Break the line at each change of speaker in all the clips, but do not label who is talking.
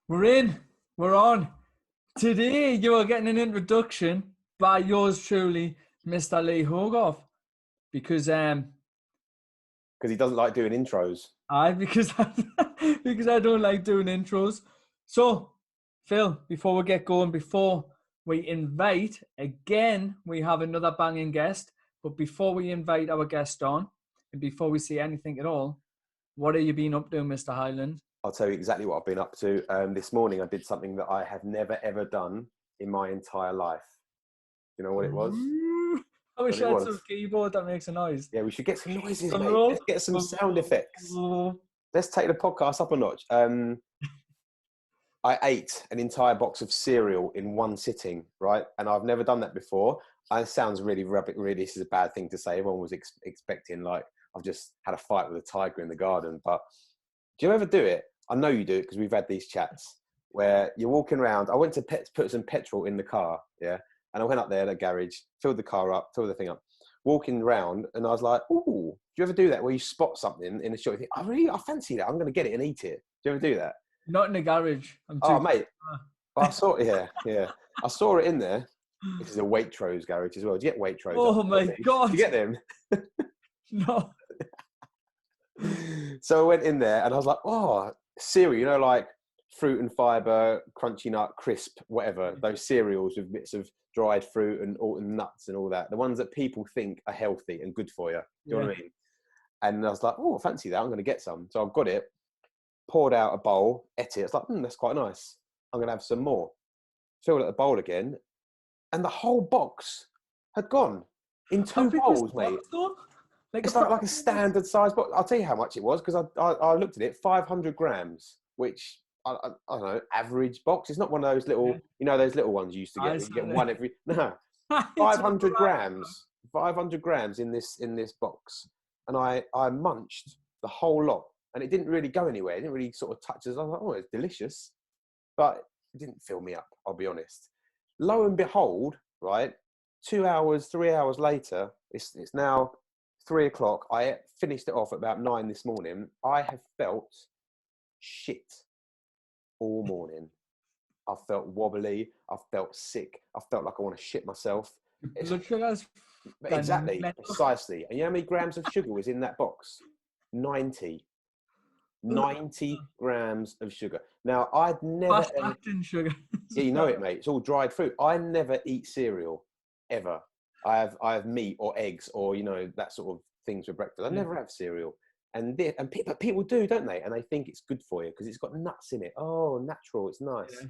We're in. We're on. Today you are getting an introduction by yours truly, Mr. Lee Hogarth. Because
he doesn't like doing intros.
because I don't like doing intros. So, Phil, before we get going, before we invite again, we have another banging guest. But before we invite our guest on, and before we say anything at all, what have you been up to, Mr. Highland?
I'll tell you exactly what I've been up to. This morning I did something that I have never ever done in my entire life. You know what it was?
I wish I had some keyboard that makes a noise.
Yeah, we should get some noises, mate. Let's get some sound effects. Let's take the podcast up a notch. I ate an entire box of cereal in one sitting, right? And I've never done that before. It sounds really rubbish. Really, this is a bad thing to say. Everyone was expecting, like, I've just had a fight with a tiger in the garden. But do you ever do it? I know you do it because we've had these chats where you're walking around. I went to put some petrol in the car, yeah? And I went up there at the garage, filled the car up, filled the thing up, walking around, and I was like, ooh, do you ever do that where you spot something in the shop? You think, I fancy that. I'm going to get it and eat it. Do you ever do that?
Not in the garage.
Mate. I saw it, yeah. I saw it in there. This is a Waitrose garage as well. Do you get Waitrose?
Oh, my God.
Do you get them?
No.
So I went in there and I was like, oh, cereal, you know, like fruit and fibre, crunchy nut, crisp, whatever. Those cereals with bits of dried fruit and nuts and all that. The ones that people think are healthy and good for you. Do you know what I mean? And I was like, oh, I fancy that. I'm going to get some. So I've got it, poured out a bowl, ate it. It's like, that's quite nice. I'm going to have some more. Filled up the bowl again. And the whole box had gone in two bowls, mate. It's like a standard size box. I'll tell you how much it was because I looked at it, 500 grams, which I don't know, average box. It's not one of those little, you know, those little ones you used to get. You get one every, no, 500 grams, 500 grams in this box. And I munched the whole lot and it didn't really go anywhere. It didn't really sort of touch us. I was like, oh, it's delicious. But it didn't fill me up, I'll be honest. Lo and behold, right, 3 hours later, it's now 3 o'clock. I finished it off at about 9 this morning. I have felt shit all morning. I felt wobbly. I felt sick. I felt like I want to shit myself.
Blood sugars.
Exactly, precisely. And you know how many grams of sugar was in that box? 90 grams of sugar. Now, I'd never...
Fast-acting sugar.
Yeah, you know it, mate. It's all dried fruit. I never eat cereal, ever. I have meat or eggs or, you know, that sort of things for breakfast. I never have cereal. But people do, don't they? And they think it's good for you because it's got nuts in it. Oh, natural. It's nice. Yeah.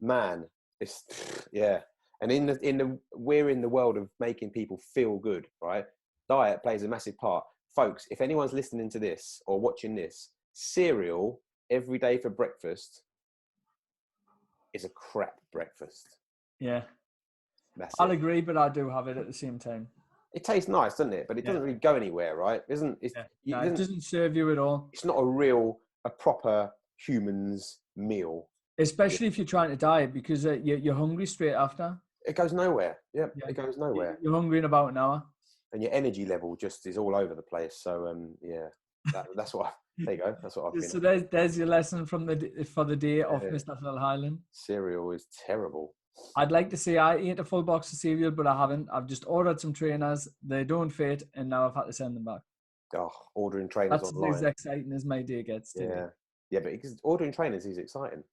Man, it's, yeah. And we're in the world of making people feel good, right? Diet plays a massive part. Folks, if anyone's listening to this or watching this, cereal every day for breakfast is a crap breakfast.
Yeah. I'll agree, but I do have it at the same time.
It tastes nice, doesn't it? But it doesn't really go anywhere, right? It
doesn't serve you at all.
It's not a proper human's meal.
Especially if you're trying to diet because you're hungry straight after.
It goes nowhere. Yeah, it goes nowhere.
You're hungry in about an hour.
And your energy level just is all over the place. So, that's what. There you go. That's what I've been.
So there's your lesson for the day of Mr. Phil Highland.
Cereal is terrible.
I'd like to say I ate a full box of cereal, but I haven't. I've just ordered some trainers. They don't fit, and now I've had to send them back.
Oh, ordering trainers online.
That's as exciting as my day gets.
Yeah, but ordering trainers is exciting.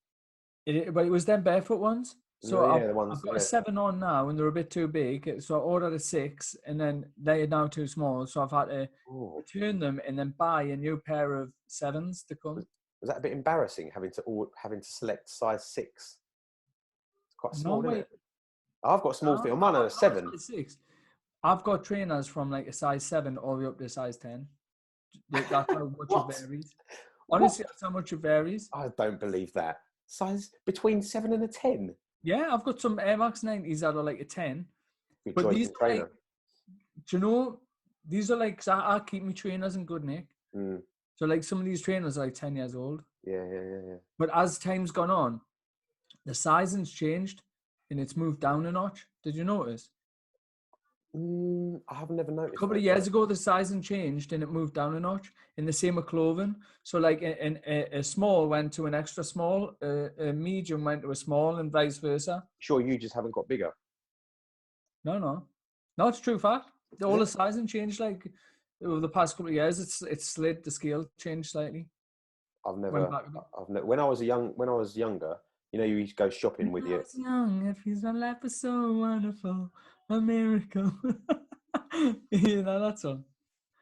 But it was them barefoot ones. So
I've
got a 7 on now, and they're a bit too big. So I ordered a 6, and then they are now too small. So I've had to return them and then buy a new pair of 7s to come.
Was that a bit embarrassing having to select size 6? It's quite small, isn't it? I've got small feet. Mine are a 7.
6. I've got trainers from like a size 7 all the way up to a size 10. That's how much it varies. Honestly, that's how much it varies.
I don't believe that. Size between 7 and a 10.
Yeah, I've got some Air Max 90s that are like a 10. But these are like, do you know, these are like, cause I keep my trainers in good nick. So like some of these trainers are like 10 years old.
Yeah.
But as time's gone on, the sizing's changed and it's moved down a notch. Did you notice?
I have never noticed.
A couple of years ago, the sizing changed and it moved down a notch. In the same with clothing. So like a small went to an extra small, a medium went to a small, and vice versa.
Sure, you just haven't got bigger.
No, it's true fact. All the sizing changed like over the past couple of years. It's slid, the scale changed slightly.
When I was younger, you know, you used to go shopping with
When I
your.
was young, it feels my life was so wonderful, a miracle. You know that song.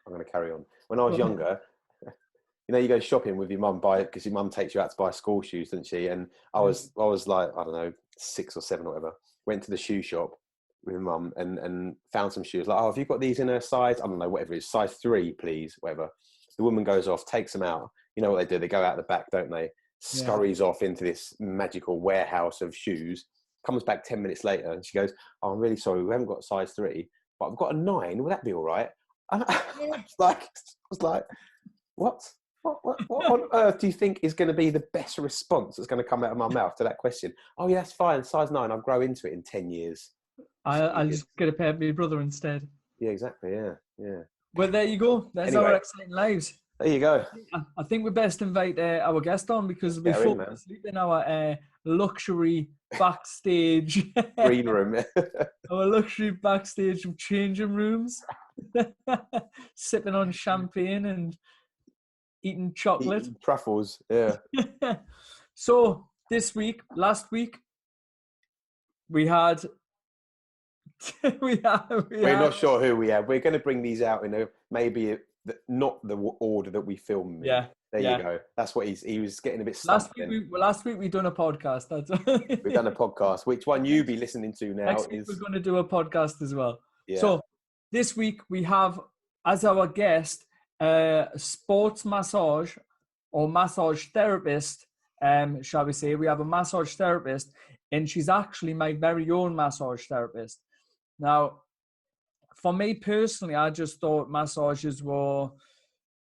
I'm going to carry on. When I was younger, you know, you go shopping with your mum because your mum takes you out to buy school shoes, doesn't she? And I was like, I don't know, 6 or 7 or whatever. Went to the shoe shop with my mum and found some shoes. Like, oh, have you got these in a size? I don't know, whatever it is, size 3, please, whatever. The woman goes off, takes them out. You know what they do? They go out the back, don't they? Scurries off into this magical warehouse of shoes. Comes back 10 minutes later and she goes, oh, I'm really sorry, we haven't got size 3, but I've got a 9. Will that be all right? And I was like, what on earth do you think is going to be the best response that's going to come out of my mouth to that question? Oh, yeah, that's fine. Size 9. I'll grow into it in 10 years.
I'll just get a pair of my brother instead.
Yeah, exactly. Yeah.
Well, there you go. That's our exciting lives.
There you go.
I think we best invite our guest on because we fall asleep in our luxury backstage
green room.
Our luxury backstage changing rooms, sipping on champagne and eating chocolate.
Eating truffles, yeah.
So last week, we're
not sure who we have. We're going to bring these out in maybe not the order that we film.
Yeah.
There you go. That's what he was getting a bit stuck.
Last week we done a podcast.
We've done a podcast. Which one you be listening to now?
Next week we're going to do a podcast as well.
Yeah.
So this week we have as our guest a sports massage or massage therapist. Shall we say? We have a massage therapist, and she's actually my very own massage therapist. Now, for me personally, I just thought massages were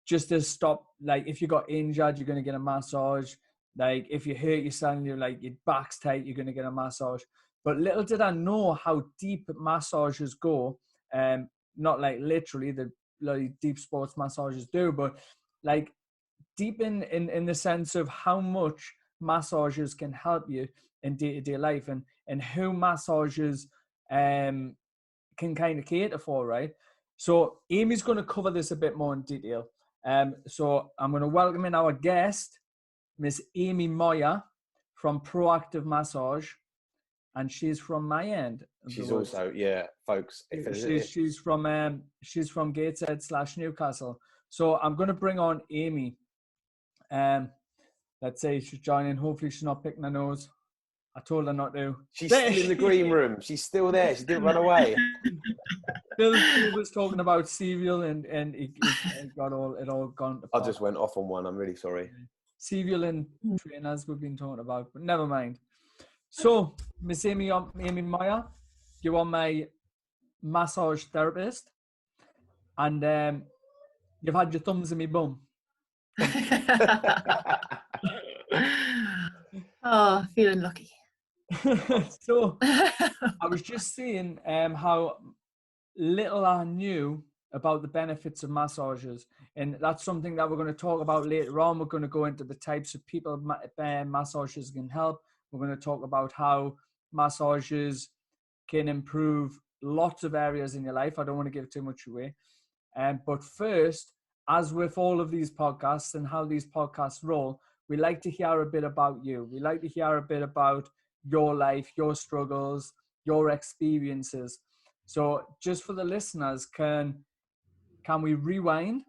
just to stop, like, if you got injured, you're going to get a massage. Like, if you hurt yourself and you're like, your back's tight, you're going to get a massage. But little did I know how deep massages go. Not like literally the like deep sports massages do, but like deep in the sense of how much massages can help you in day-to-day life and who massages can kind of cater for, right? So Amy's going to cover this a bit more in detail. So I'm going to welcome in our guest, Miss Amy Moyer from Proactive Massage, and she's from my end.
She's also, folks.
She's from Gateshead / Newcastle. So I'm going to bring on Amy. Let's say she's joining. Hopefully she's not picking her nose. I told her not to.
She's still in the green room. She's still there. She didn't run away.
Bill was talking about cereal and it all gone.
I just went off on one. I'm really sorry.
Cereal and trainers we've been talking about, but never mind. So, Miss Amy Moyer, you are my massage therapist, and you've had your thumbs in my bum.
Oh, feeling lucky.
So, I was just saying how little I knew about the benefits of massages, and that's something that we're going to talk about later on. We're going to go into the types of people massages can help. We're going to talk about how massages can improve lots of areas in your life. I don't want to give too much away. But first, as with all of these podcasts and how these podcasts roll, we like to hear a bit about you. We like to hear a bit about your life, your struggles, your experiences. So just for the listeners, can we rewind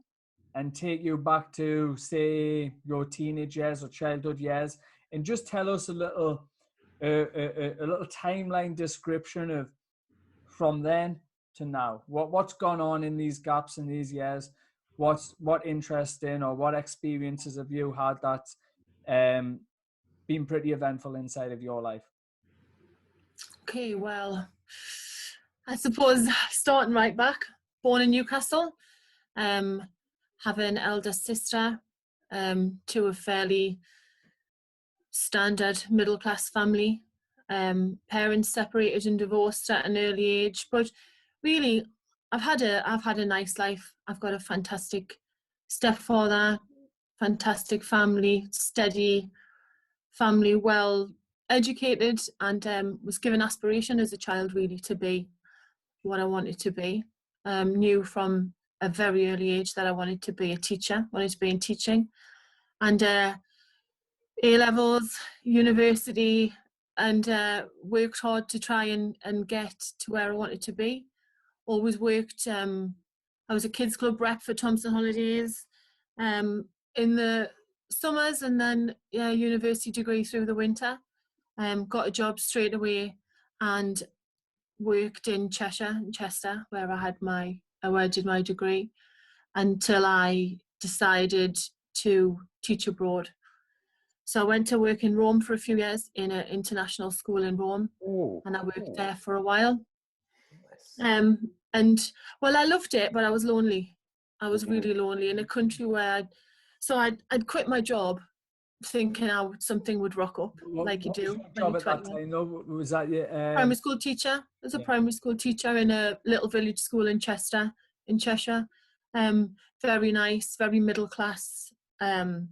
and take you back to, say, your teenage years or childhood years, and just tell us a little timeline description of from then to now. What's gone on in these gaps in these years? What interesting or what experiences have you had that's been pretty eventful inside of your life?
Okay, well, I suppose starting right back, born in Newcastle, have an elder sister, to a fairly standard middle-class family. Parents separated and divorced at an early age, but really, I've had a nice life. I've got a fantastic stepfather, fantastic family, steady family, well educated, and was given aspiration as a child really to be what I wanted to be. Knew from a very early age that I wanted to be a teacher, wanted to be in teaching, and A levels, university, and worked hard to try and get to where I wanted to be. Always worked. I was a kids club rep for Thompson Holidays in the summers, and then university degree through the winter. Got a job straight away, and worked in Chester, where I did my degree, until I decided to teach abroad. So I went to work in Rome for a few years in an international school in Rome, and I worked there for a while.
Nice.
And well, I loved it, but I was lonely. I was really lonely in a country where I'd quit my job thinking something would rock up, like you do.
What job at that time? No, was that your
primary school teacher? I was a primary school teacher in a little village school in Chester, in Cheshire. Very nice, very middle class.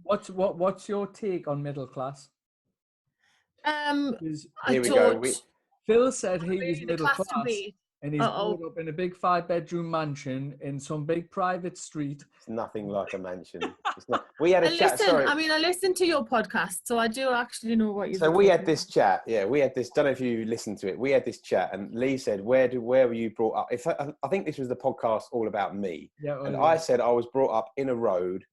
What's your take on middle class?
Here we go.
Phil said he was middle class, and he's
Uh-oh.
brought up in a big 5-bedroom mansion in some big private street.
It's nothing like a mansion. It's not. We had a chat. Sorry.
I mean, I listened to your podcast, so I do actually know what you're.
So we had this chat. Yeah, we had this. Don't know if you listened to it. We had this chat, and Lee said, "Where were you brought up?" I think this was the podcast all about me.
Yeah.
And I said I was brought up in a road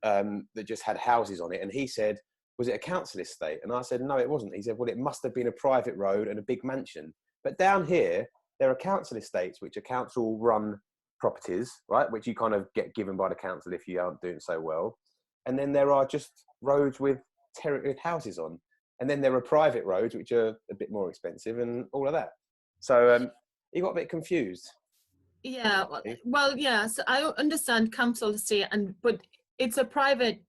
that just had houses on it, and he said, "Was it a council estate?" And I said, "No, it wasn't." He said, "Well, it must have been a private road and a big mansion." But down here, there are council estates, which are council-run properties, right? Which you kind of get given by the council if you aren't doing so well. And then there are just roads with houses on. And then there are private roads, which are a bit more expensive and all of that. So you got a bit confused.
Yeah, well, yeah. So I understand council estate, but it's a private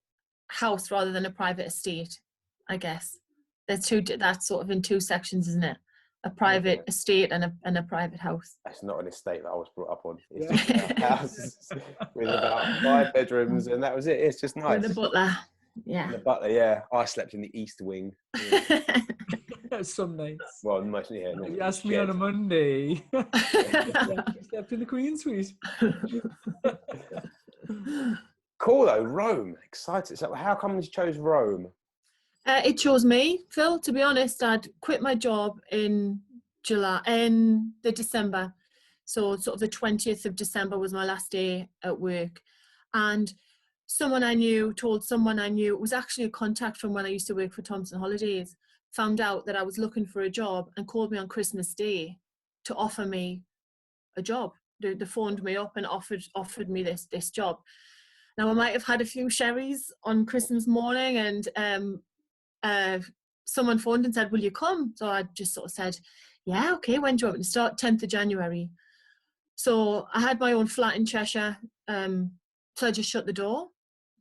house rather than a private estate, I guess. That's sort of in two sections, isn't it? A private estate and a private house.
That's not an estate that I was brought up on. It's just a house with about 5 bedrooms, and that was it. It's just nice.
With a butler, yeah.
The butler, yeah. I slept in the east wing. Yeah.
Some nights.
Well, mostly here.
You asked me on a Monday. You slept in the Queen Suite.
Cool though, Rome. Excited. So how come you chose Rome?
It chose me, Phil. To be honest, I'd quit my job in December. So sort of the 20th of December was my last day at work. And someone I knew told someone I knew, it was actually a contact from when I used to work for Thompson Holidays, found out that I was looking for a job and called me on Christmas Day to offer me a job. They phoned me up and offered me this job. Now I might have had a few sherries on Christmas morning, and someone phoned and said, "Will you come?" So I just sort of said, "Yeah, okay, when do you want me to start?" 10th of January. So I had my own flat in Cheshire. So I just shut the door,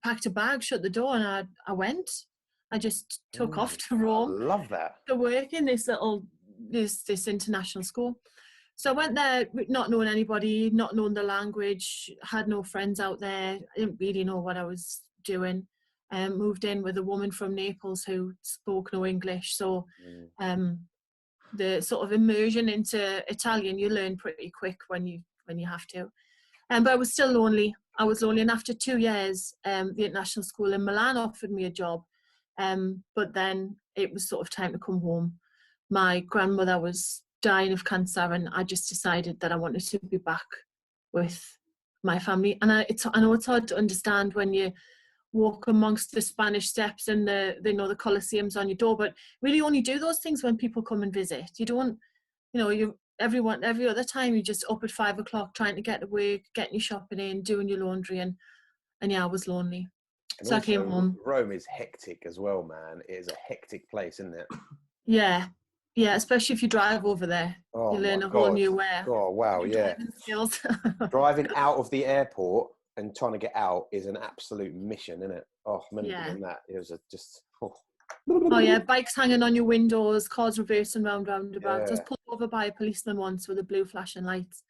packed a bag, shut the door, and I went. I just took off to Rome.
I love that.
To work in this international school. So I went there not knowing anybody, not knowing the language, had no friends out there. I didn't really know what I was doing. Moved in with a woman from Naples who spoke no English. So the sort of immersion into Italian, you learn pretty quick when you have to. But I was still lonely. I was lonely. And after 2 years, the international school in Milan offered me a job. But then it was sort of time to come home. My grandmother was dying of cancer, and I just decided that I wanted to be back with my family. And I know it's hard to understand when you walk amongst the Spanish steps and the Colosseum's on your door, but really only do those things when people come and visit. You don't, every other time you're just up at 5 o'clock trying to get to work, getting your shopping in, doing your laundry, and yeah, I was lonely.
And
so
also,
I came home.
Rome is hectic as well, man. It is a hectic place, isn't it?
Yeah, especially if you drive over there. You learn a whole new way.
Oh, wow, yeah.
Skills.
Driving out of the airport and trying to get out is an absolute mission, isn't it? Oh, I remember doing that. It was
Oh yeah, bikes hanging on your windows, cars reversing round roundabouts. I was pulled over by a policeman once with a blue flashing lights.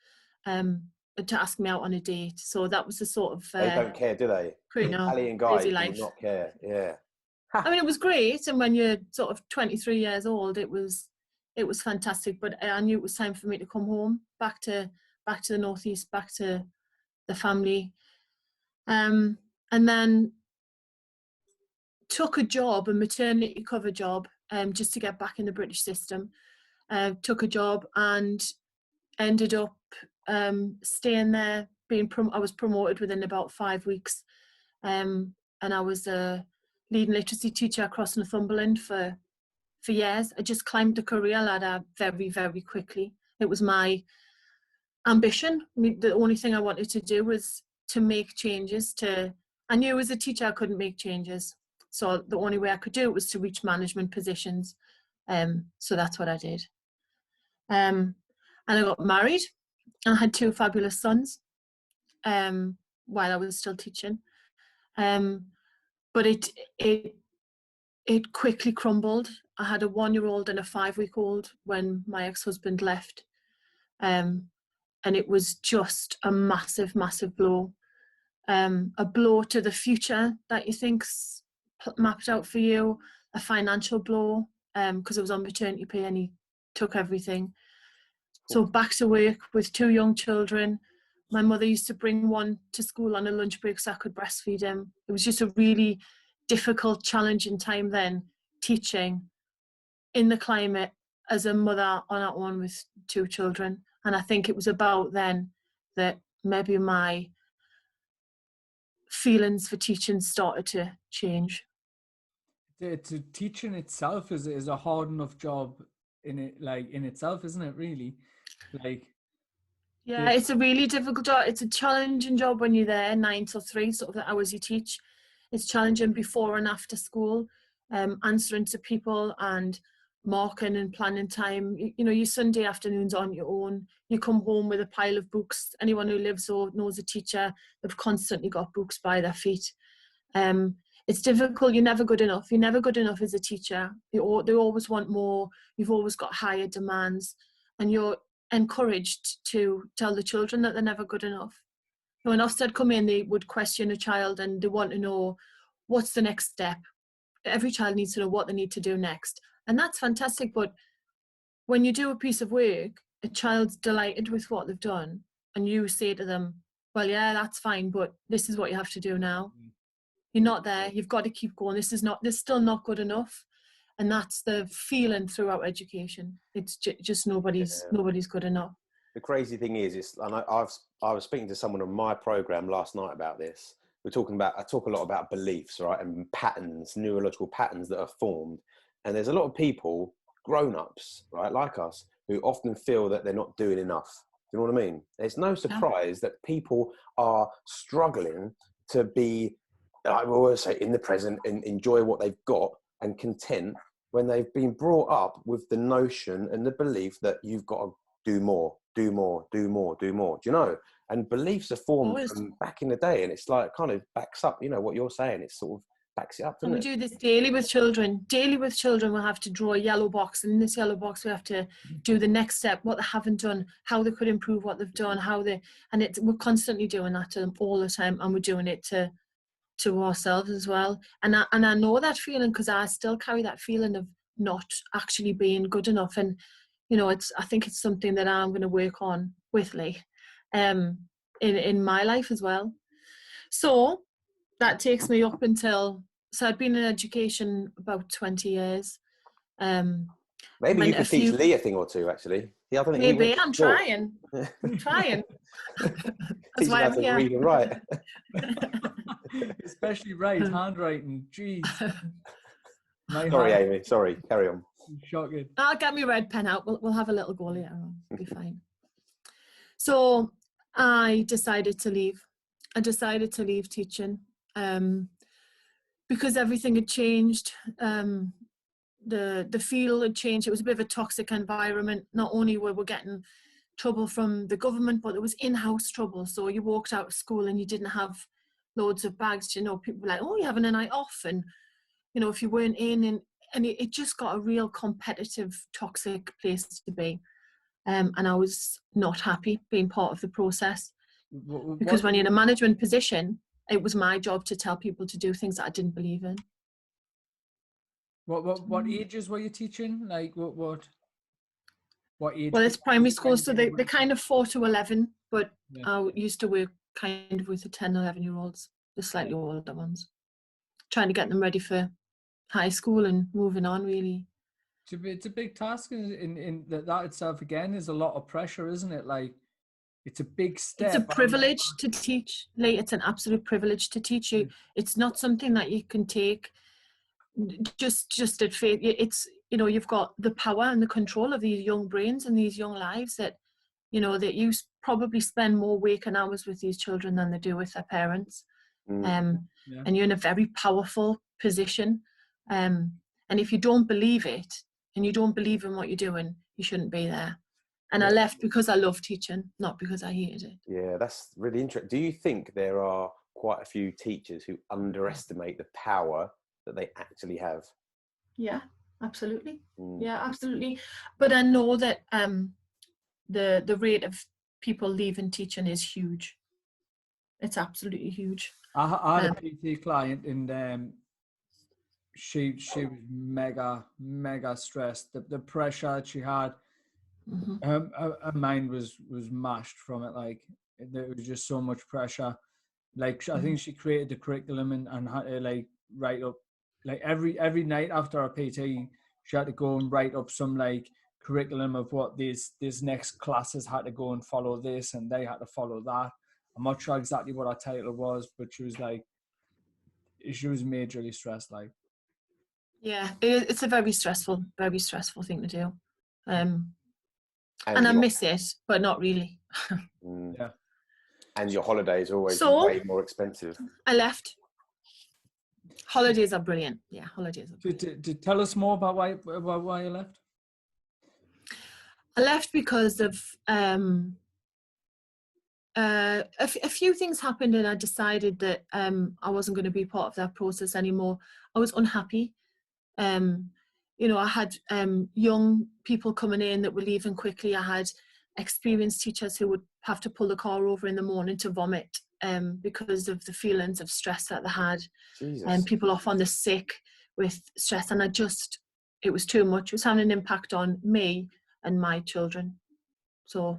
to ask me out on a date. So that was the sort of
They don't care, do they? Italian guys
crazy
do
life.
not care. Yeah.
I mean, it was great, and when you're sort of 23 years old, it was fantastic. But I knew it was time for me to come home, back to the northeast, back to the family, and then took a job, a maternity cover job, just to get back in the British system. Took a job and ended up staying there. I was promoted within about 5 weeks, and I was a leading literacy teacher across Northumberland for years. I just climbed the career ladder very, very quickly. It was my ambition. I mean, the only thing I wanted to do was to make changes. I knew as a teacher I couldn't make changes, so the only way I could do it was to reach management positions. So that's what I did. And I got married. I had 2 fabulous sons while I was still teaching. But it quickly crumbled. I had a 1-year-old and a 5-week-old when my ex-husband left. And it was just a massive, massive blow. A blow to the future that you think's mapped out for you, a financial blow, because I was on maternity pay and he took everything. So back to work with 2 young children. My mother used to bring one to school on a lunch break so I could breastfeed him. It was just a really difficult, challenging time then, teaching in the climate as a mother on her own with 2 children. And I think it was about then that maybe my feelings for teaching started to change.
Teaching itself is a hard enough job in itself, isn't it? Really,
yeah, it's a really difficult job. It's a challenging job when you're there 9 till 3, sort of the hours you teach. It's challenging before and after school, answering to people and marking and planning time. You know, your Sunday afternoons on your own. You come home with a pile of books. Anyone who lives or knows a teacher, they've constantly got books by their feet. It's difficult. You're never good enough. You're never good enough as a teacher. They always want more. You've always got higher demands, and you're encouraged to tell the children that they're never good enough. When Ofsted come in, they would question a child and they want to know what's the next step. Every child needs to know what they need to do next. And that's fantastic. But when you do a piece of work, a child's delighted with what they've done, and you say to them, well, yeah, that's fine, but this is what you have to do now. You're not there. You've got to keep going. This is still not good enough. And that's the feeling throughout education. It's just nobody's good enough.
The crazy thing is, and I was speaking to someone on my program last night about this. I talk a lot about beliefs, right, and patterns, neurological patterns that are formed. And there's a lot of people, grown-ups, right, like us, who often feel that they're not doing enough. Do you know what I mean? It's no surprise that people are struggling to be, I will always say, in the present and enjoy what they've got and content when they've been brought up with the notion and the belief that you've got to do more. Do you know? And beliefs are formed from back in the day, and it's like kind of backs up, you know, what you're saying. It sort of backs it up, doesn't it?
We do this daily with children. Daily with children, we'll have to draw a yellow box, and in this yellow box, we have to do the next step, what they haven't done, how they could improve what they've done, we're constantly doing that to them all the time, and we're doing it to ourselves as well. And I know that feeling because I still carry that feeling of not actually being good enough. And you know, I think it's something that I'm going to work on with Lee, in my life as well. So that takes me up until, so I'd been in education about 20 years.
Maybe you could teach Lee a thing or two, actually. Yeah, I don't think
maybe I'm trying. I'm trying. That's why I'm here.
Read and write.
Especially handwriting. Jeez.
Sorry, Amy. Sorry. Carry on.
Shocking.
I'll get my red pen out. We'll have a little go later on. It'll be fine. So I decided to leave. I decided to leave teaching because everything had changed. The field had changed. It was a bit of a toxic environment. Not only were we getting trouble from the government, but there was in-house trouble. So you walked out of school and you didn't have loads of bags. You know, people were like, oh, you're having a night off. And, you know, if you weren't in, and it just got a real competitive, toxic place to be. and I was not happy being part of the process, because
What
when you're in a management position, it was my job to tell people to do things that I didn't believe in.
what ages were you teaching? Like what age?
Well, it's
group
primary
was it
school,
when
so
you
they kind of 4 to 11, but
Yeah.
I used to work kind of with the 10, 11-year-olds, the slightly older ones, trying to get them ready for high school and moving on, really.
It's a big task, in that itself again is a lot of pressure, isn't it? Like it's a big
It's a
step.
privilege to teach. Like, it's an absolute privilege to teach you. It's not something that you can take just at faith. It's, you know, you've got the power and the control of these young brains and these young lives that, you know, that you probably spend more waking hours with these children than they do with their parents. And you're in a very powerful position. And if you don't believe it, and you don't believe in what you're doing, you shouldn't be there. And I left because I love teaching, not because I hated it.
Yeah, that's really interesting. Do you think there are quite a few teachers who underestimate the power that they actually have?
Yeah, absolutely. Yeah, absolutely. But I know that the rate of people leaving teaching is huge. It's absolutely huge.
I had a PT client, and she was mega stressed. The pressure that she had, her mind was mashed from it. Like there was just so much pressure. Like I think she created the curriculum and had to like write up, like every night after our PT, she had to go and write up some like curriculum of what these next classes had to go and follow this, and they had to follow that. I'm not sure exactly what her title was, but she was majorly stressed. Like,
yeah, it's a very stressful thing to do. And I
your,
miss it, but not really.
Yeah. And your holidays are always
So,
way more expensive.
I left. Holidays are brilliant. Yeah, holidays are brilliant.
To tell us more about why you left.
I left because of a few things happened, and I decided that I wasn't going to be part of that process anymore. I was unhappy. You know, I had young people coming in that were leaving quickly. I had experienced teachers who would have to pull the car over in the morning to vomit because of the feelings of stress that they had. And people off on the sick with stress, and it was too much. It was having an impact on me and my children. So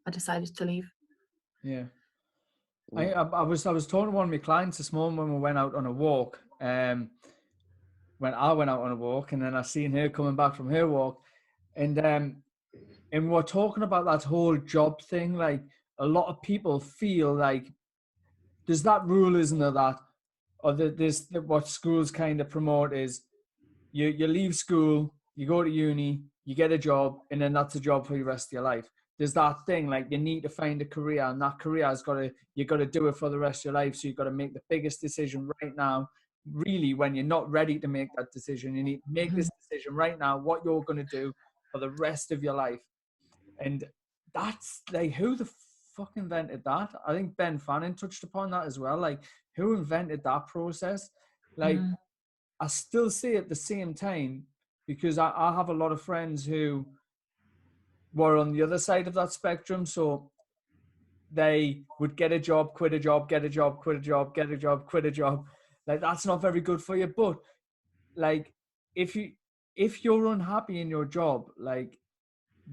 I decided to leave.
Yeah. I was talking to one of my clients this morning when we went out on a walk. When I went out on a walk, and then I seen her coming back from her walk, and we're talking about that whole job thing. Like a lot of people feel like there's that rule, isn't there, that or what schools kind of promote is you leave school, you go to uni, you get a job, and then that's a job for the rest of your life. There's that thing, like you need to find a career, and that career you got to do it for the rest of your life. So you've got to make the biggest decision right now. Really, when you're not ready to make that decision, you need to make this decision right now, what you're going to do for the rest of your life. And that's like, who the fuck invented that? I think Ben Fanning touched upon that as well. Like, who invented that process? Like, I still say at the same time, because I have a lot of friends who were on the other side of that spectrum. So they would get a job, quit a job, get a job, quit a job, get a job, quit a job. Like, that's not very good for you. But like, if you're unhappy in your job, like,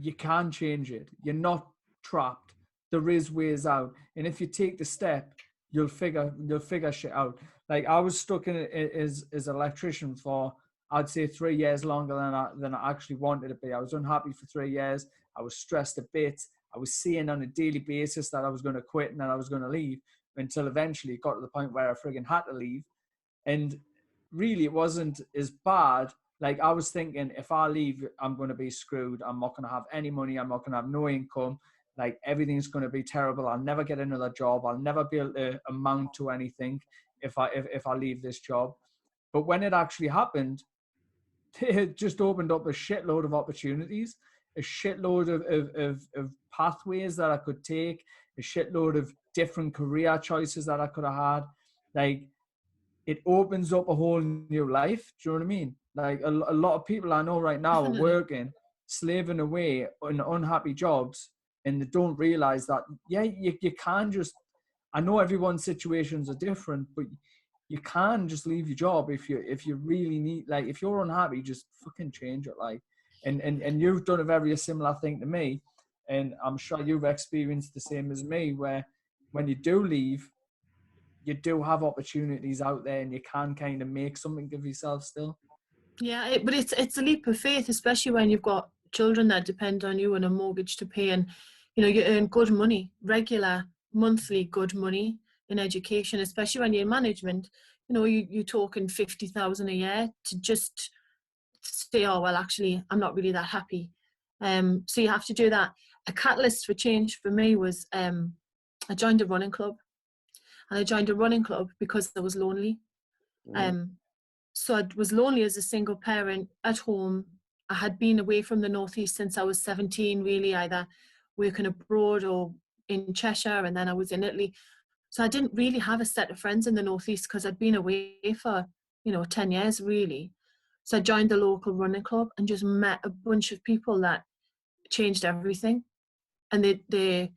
you can change it. You're not trapped. There is ways out. And if you take the step, you'll figure shit out. Like, I was stuck in it as an electrician for, I'd say, 3 years longer than I actually wanted to be. I was unhappy for 3 years. I was stressed a bit. I was seeing on a daily basis that I was going to quit and that I was going to leave, until eventually it got to the point where I friggin' had to leave. And really, it wasn't as bad. Like, I was thinking, if I leave, I'm going to be screwed. I'm not going to have any money. I'm not going to have no income. Like, everything's going to be terrible. I'll never get another job. I'll never be able to amount to anything if I leave this job. But when it actually happened, it just opened up a shitload of opportunities, a shitload of pathways that I could take, a shitload of different career choices that I could have had. Like, it opens up a whole new life. Do you know what I mean? Like, a lot of people I know right now are working slaving away in unhappy jobs, and they don't realize that, yeah, you can just, I know everyone's situations are different, but you can just leave your job if you really need, like, if you're unhappy, just fucking change it. Like, and you've done a very similar thing to me, and I'm sure you've experienced the same as me, where when you do leave, you do have opportunities out there, and you can kind of make something of yourself still.
Yeah, but it's a leap of faith, especially when you've got children that depend on you and a mortgage to pay, and you earn good money, regular monthly good money in education, especially when you're in management. You're talking 50,000 a year to just say, oh well, actually I'm not really that happy. So you have to do that. A catalyst for change for me was I joined a running club, and I joined a running club because I was lonely. So I was lonely as a single parent at home. I had been away from the Northeast since I was 17, really, either working abroad or in Cheshire, and then I was in Italy. So I didn't really have a set of friends in the Northeast because I'd been away for, 10 years, really. So I joined the local running club and just met a bunch of people that changed everything. And they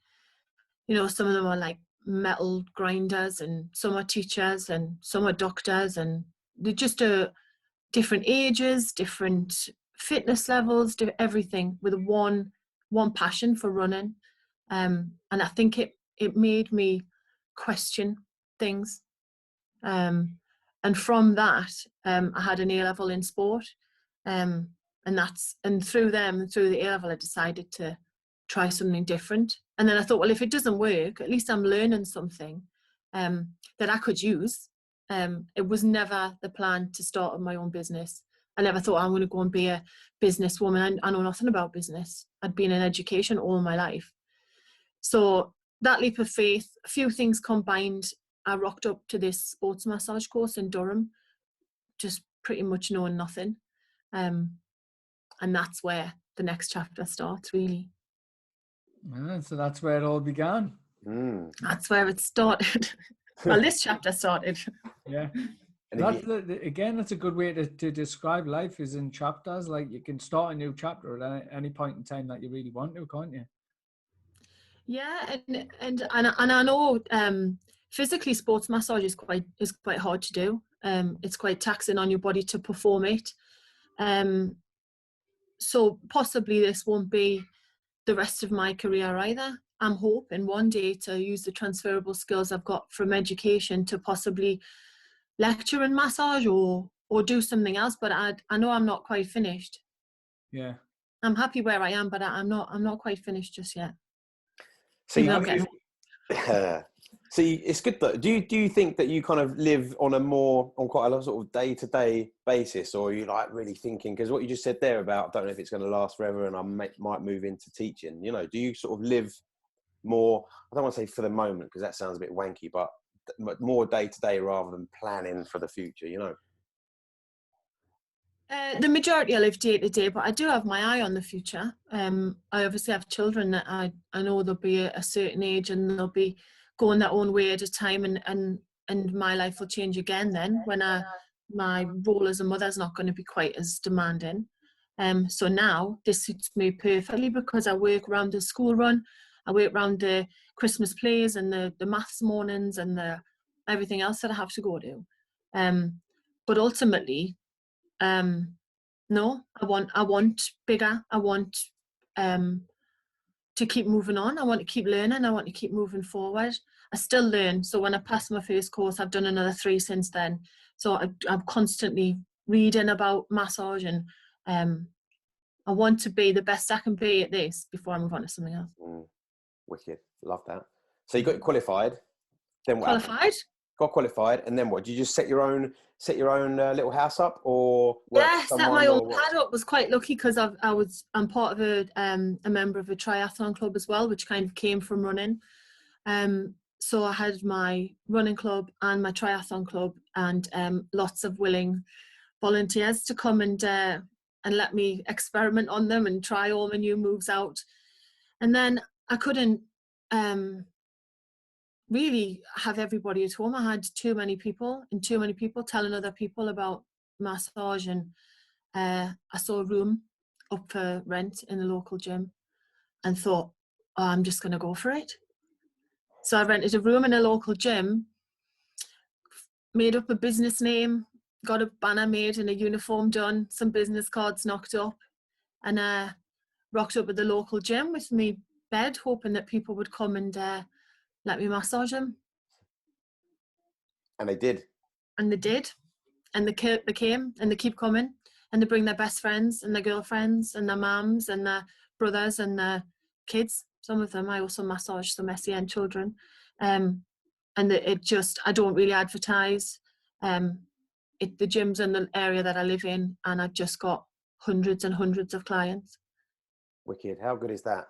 some of them are like metal grinders, and some are teachers, and some are doctors, and they're just different ages, different fitness levels, everything, with one passion for running. And I think it made me question things. And from that, I had an A-level in sport. And through the A-level, I decided to try something different. And then I thought, well, if it doesn't work, at least I'm learning something that I could use. It was never the plan to start my own business. I never thought I'm going to go and be a businesswoman. I know nothing about business. I'd been in education all my life. So that leap of faith, a few things combined, I rocked up to this sports massage course in Durham, just pretty much knowing nothing. And that's where the next chapter starts, really.
So that's where it all began.
That's where it started. Well, this chapter started.
Yeah. That's that's a good way to describe life, is in chapters. Like, you can start a new chapter at any point in time that you really want to, can't you?
Yeah, and I know physically sports massage is quite hard to do. It's quite taxing on your body to perform it. So possibly this won't be the rest of my career either. I'm hoping one day to use the transferable skills I've got from education to possibly lecture in massage or do something else. But I know I'm not quite finished.
Yeah.
I'm happy where I am, but I'm not quite finished just yet.
So it's good though. Do you think that you kind of live on quite a lot sort of day-to-day basis, or are you like really thinking, because what you just said there about, I don't know if it's going to last forever and I might move into teaching, do you sort of live more, I don't want to say for the moment because that sounds a bit wanky, but more day-to-day rather than planning for the future,
The majority I live day to day, but I do have my eye on the future. I obviously have children that I know they'll be a certain age and they'll be going their own way at a time, and my life will change again then when my role as a mother is not going to be quite as demanding. So now this suits me perfectly because I work around the school run, I work around the Christmas plays and the maths mornings and the everything else that I have to go to. But ultimately, no, I want bigger. I want to keep moving on. I want to keep learning. I want to keep moving forward. I still learn. So when I passed my first course, I've done another 3 since then. So I'm constantly reading about massage, and I want to be the best I can be at this before I move on to something else.
Wicked. Love that. So you got qualified. Then what
qualified?
happened? Got qualified, and then what? Did you just set your own little house up, or
set my own pad up? Was quite lucky because I'm part of a member of a triathlon club as well, which kind of came from running. So I had my running club and my triathlon club, and lots of willing volunteers to come and let me experiment on them and try all my new moves out. And then I couldn't really have everybody at home. I had too many people telling other people about massage, and I saw a room up for rent in the local gym and thought, oh, I'm just going to go for it. So I rented a room in a local gym, made up a business name, got a banner made and a uniform done, some business cards knocked up, and rocked up at the local gym with me bed, hoping that people would come and let me massage them.
And they did.
And they did. And they came and they keep coming. And they bring their best friends and their girlfriends and their mums and their brothers and their kids. Some of them I also massage some SEN children. And it just, I don't really advertise. The gym's in the area that I live in, and I've just got hundreds and hundreds of clients.
Wicked. How good is that?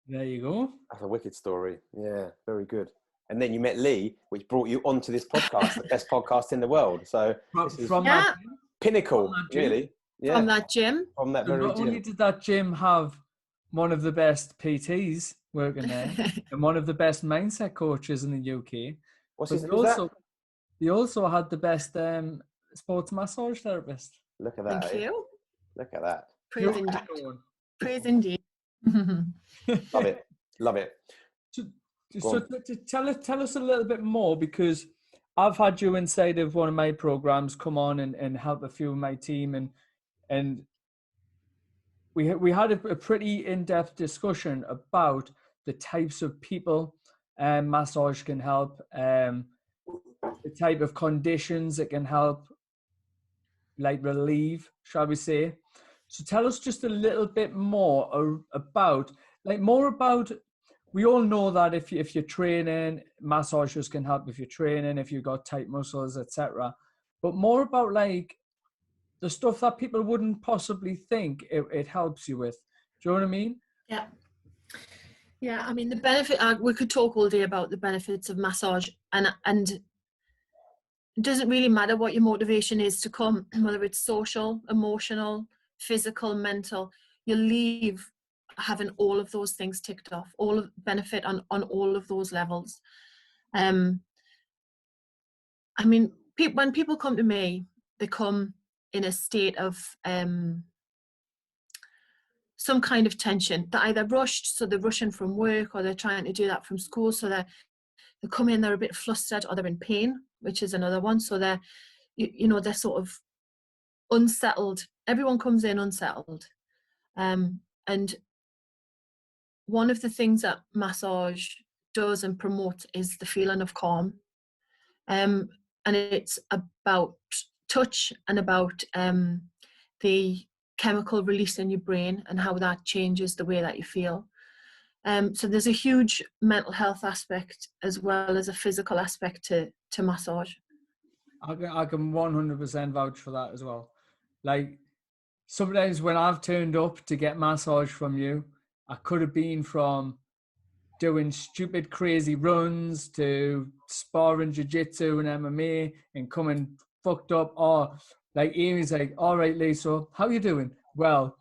There you go.
That's a wicked story. Yeah, very good. And then you met Lee, which brought you onto this podcast, the best podcast in the world. So
from that
pinnacle, really. Yeah.
From that gym.
From that very gym.
Not only did that gym have one of the best PTs working there and one of the best mindset coaches in the UK, they also had the best sports massage therapist.
Look at that.
Thank you.
Look at that.
Praise indeed. Praise indeed.
Love it. Love it.
So tell us a little bit more, because I've had you inside of one of my programs come on and help a few of my team, and we had a pretty in-depth discussion about the types of people massage can help, the type of conditions it can help, like relieve, shall we say. So tell us just a little bit more about, we all know that if you're training, massages can help if you're training, if you've got tight muscles, etc. But more about like the stuff that people wouldn't possibly think it helps you with. Do you know what I mean?
Yeah. Yeah, I mean, the benefit, we could talk all day about the benefits of massage, and it doesn't really matter what your motivation is to come, whether it's social, emotional, physical, mental, you leave having all of those things ticked off, all of benefit on all of those levels. I mean, when people come to me, they come in a state of some kind of tension. They're either rushed, so they're rushing from work, or they're trying to do that from school, so they come in, they're a bit flustered, or they're in pain, which is another one. So they're, they're sort of unsettled. Everyone comes in unsettled. And one of the things that massage does and promotes is the feeling of calm. And it's about touch and about the chemical release in your brain and how that changes the way that you feel. So there's a huge mental health aspect as well as a physical aspect to massage.
I can 100% vouch for that as well. Like, sometimes when I've turned up to get massage from you, I could have been from doing stupid, crazy runs to sparring jiu-jitsu and MMA and coming fucked up. Or like Amy's like, all right, Lisa, how you doing? Well,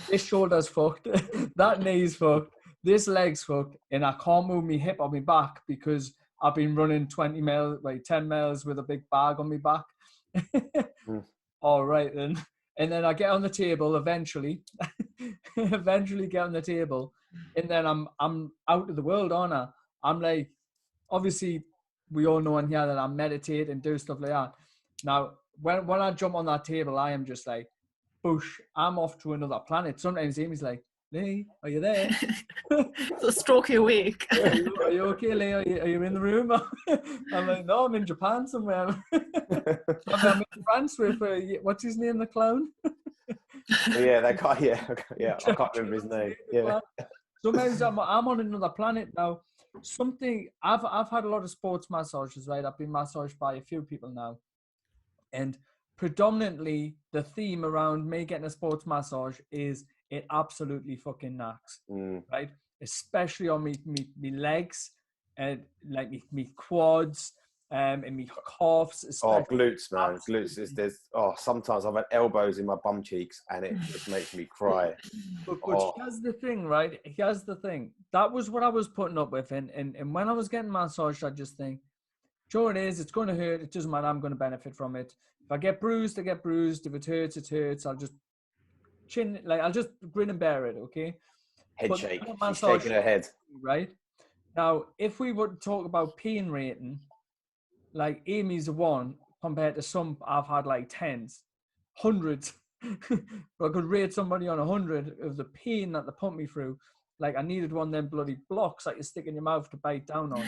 this shoulder's fucked, that knee's fucked, this leg's fucked, and I can't move my hip or my back because I've been running 10 miles with a big bag on my back. All right then. And then I get on the table eventually get on the table, and then I'm out of the world, aren't I? I'm like, obviously we all know in here that I meditate and do stuff like that. Now, when I jump on that table, I am just like, boosh, I'm off to another planet. Sometimes Amy's like, Lee, are you there?
So stroke you awake.
Are you okay, Lee? Are you in the room? I'm like, no, I'm in Japan somewhere. I'm in France with, what's his name, the clown?
Yeah, that guy, yeah, I can't remember his name. Yeah.
Sometimes I'm on another planet now. I've had a lot of sports massages, right? I've been massaged by a few people now. And predominantly the theme around me getting a sports massage is it absolutely fucking knacks, right? Especially on me legs and like me quads and me calves.
Oh, glutes, man, glutes. Sometimes I've had elbows in my bum cheeks and it just makes me cry.
But here's the thing, right? Here's the thing. That was what I was putting up with, and when I was getting massaged, I just think, sure it is, it's going to hurt, it doesn't matter, I'm going to benefit from it. If I get bruised, I get bruised. If it hurts, it hurts. I'll just chin, like I'll just grin and bear it, okay?
Head
But
shake.
the
She's
massage,
shaking her head.
right? Now, if we were to talk about pain rating, like Amy's a 1 compared to some I've had like 10s, hundreds. But I could rate somebody on 100 of the pain that they pumped me through. Like I needed one of them bloody blocks that you stick in your mouth to bite down on.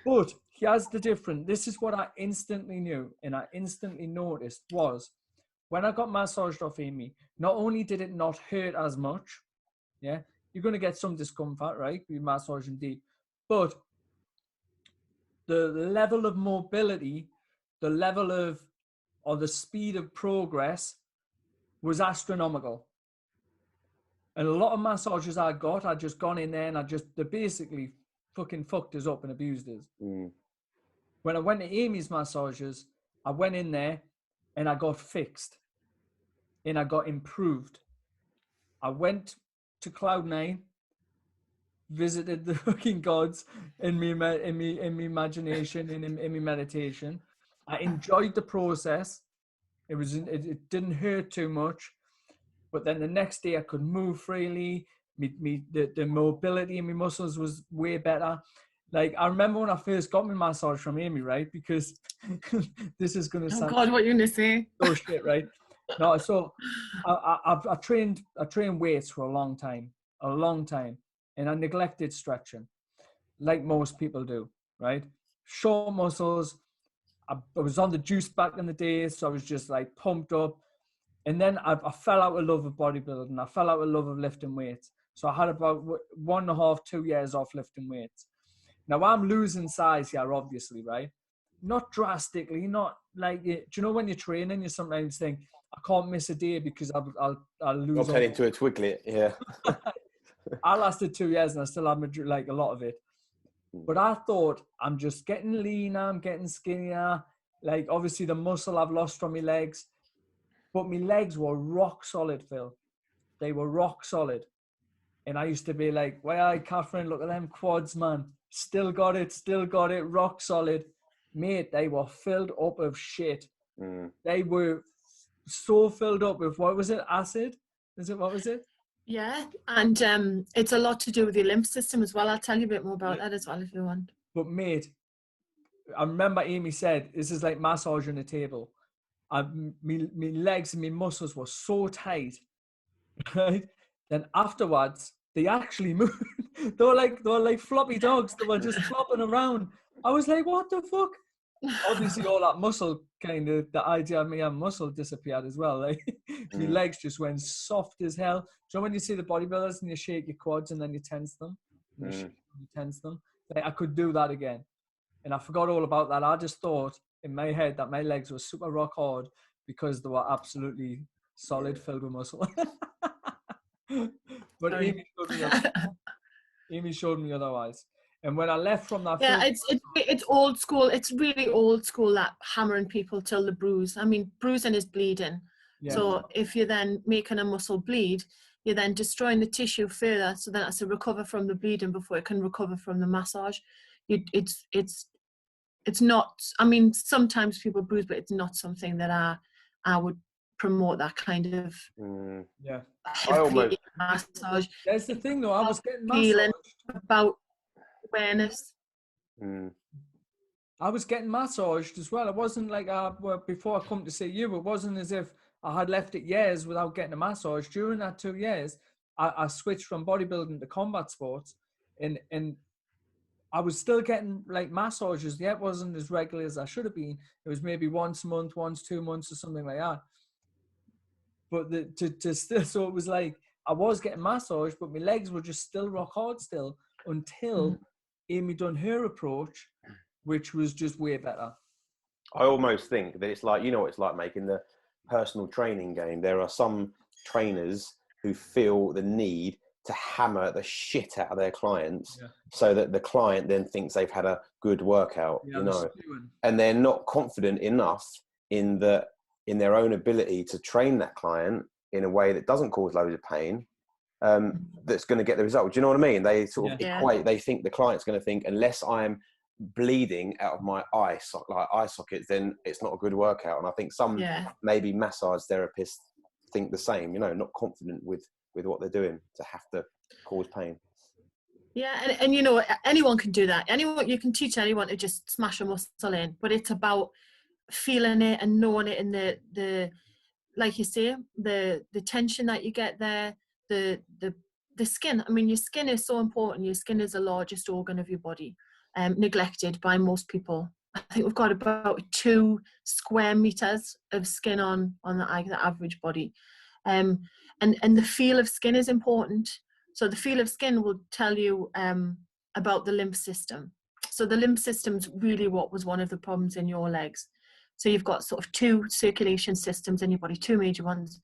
But here's the difference. This is what I instantly knew and I instantly noticed was when I got massaged off Amy, not only did it not hurt as much, yeah, you're going to get some discomfort, right? You're massaging deep. But the level of mobility, the level of, or the speed of progress was astronomical. And a lot of massages I got, I'd just gone in there and they basically fucking fucked us up and abused us. When I went to Amy's massages, I went in there and I got fixed and I got improved. I went to Cloud9, visited the fucking gods in me imagination and in me meditation. I enjoyed the process. It didn't hurt too much, but then the next day I could move freely. The mobility in my muscles was way better. Like I remember when I first got my massage from Amy, right? Because this is gonna sound,
oh God, what you gonna say?
oh shit, right? No, so I trained weights for a long time, and I neglected stretching, like most people do, right? Short muscles. I was on the juice back in the day, so I was just like pumped up. And then I fell out of love with bodybuilding. I fell out of love of lifting weights. So I had about 1.5, 2 years off lifting weights. Now I'm losing size here, obviously, right? Not drastically, not like, do you know when you're training, you sometimes think, I can't miss a day because I'll lose.
I'll turn into a twiglet, yeah.
I lasted 2 years and I still have like a lot of it. But I thought I'm just getting leaner, I'm getting skinnier. Like obviously the muscle I've lost from my legs, but my legs were rock solid, Phil. They were rock solid. And I used to be like, well, Catherine, look at them quads, man. Still got it, rock solid. Mate, they were filled up of shit. They were so filled up with, what was it, acid? What was it?
Yeah, and it's a lot to do with your lymph system as well. I'll tell you a bit more about that as well if you want.
But mate, I remember Amy said, this is like massaging a table. My legs and my muscles were so tight, right? Then afterwards, they actually moved. They were like floppy dogs. They were just flopping around. I was like, what the fuck? Obviously, all that muscle the idea of me having muscle disappeared as well. Like my legs just went soft as hell. So when you see the bodybuilders and you shake your quads and then you tense them, you tense them. Like, I could do that again. And I forgot all about that. I just thought in my head that my legs were super rock hard because they were absolutely solid, filled with muscle. But Amy showed me otherwise. And when I left from that,
yeah, it's old school. It's really old school, that hammering people till the bruise. I mean, bruising is bleeding. Yeah. So if you're then making a muscle bleed, you're then destroying the tissue further. So then it has to recover from the bleeding before it can recover from the massage. It's not. I mean, sometimes people bruise, but it's not something that I would promote, that kind of heavy massage.
That's the thing, though. I was getting massaged
about awareness.
I was getting massaged as well. It wasn't like before I come to see you, it wasn't as if I had left it years without getting a massage. During that 2 years, I switched from bodybuilding to combat sports, and I was still getting like massages. Yeah, it wasn't as regular as I should have been. It was maybe once a month, 2 months, or something like that. But so it was like I was getting massaged, but my legs were just still rock hard still until Amy done her approach, which was just way better.
I almost think that it's like, you know what it's like making the personal training game. There are some trainers who feel the need to hammer the shit out of their clients so that the client then thinks they've had a good workout, and they're not confident enough in their own ability to train that client in a way that doesn't cause loads of pain, that's going to get the result. Do you know what I mean? They sort of equate, they think the client's going to think, unless I'm bleeding out of my eye sockets, then it's not a good workout. And I think some maybe massage therapists think the same, you know, not confident with what they're doing, to have to cause pain.
Yeah, and you know, anyone can do that. Anyone, you can teach anyone to just smash a muscle in, but it's about feeling it and knowing it, and the like you say, the tension that you get there, the skin. I mean, your skin is so important. Your skin is the largest organ of your body, neglected by most people. I think we've got about 2 square meters of skin on the average body, and the feel of skin is important. So the feel of skin will tell you about the lymph system. So the lymph system's really what was one of the problems in your legs. So you've got sort of 2 circulation systems in your body, 2 major ones.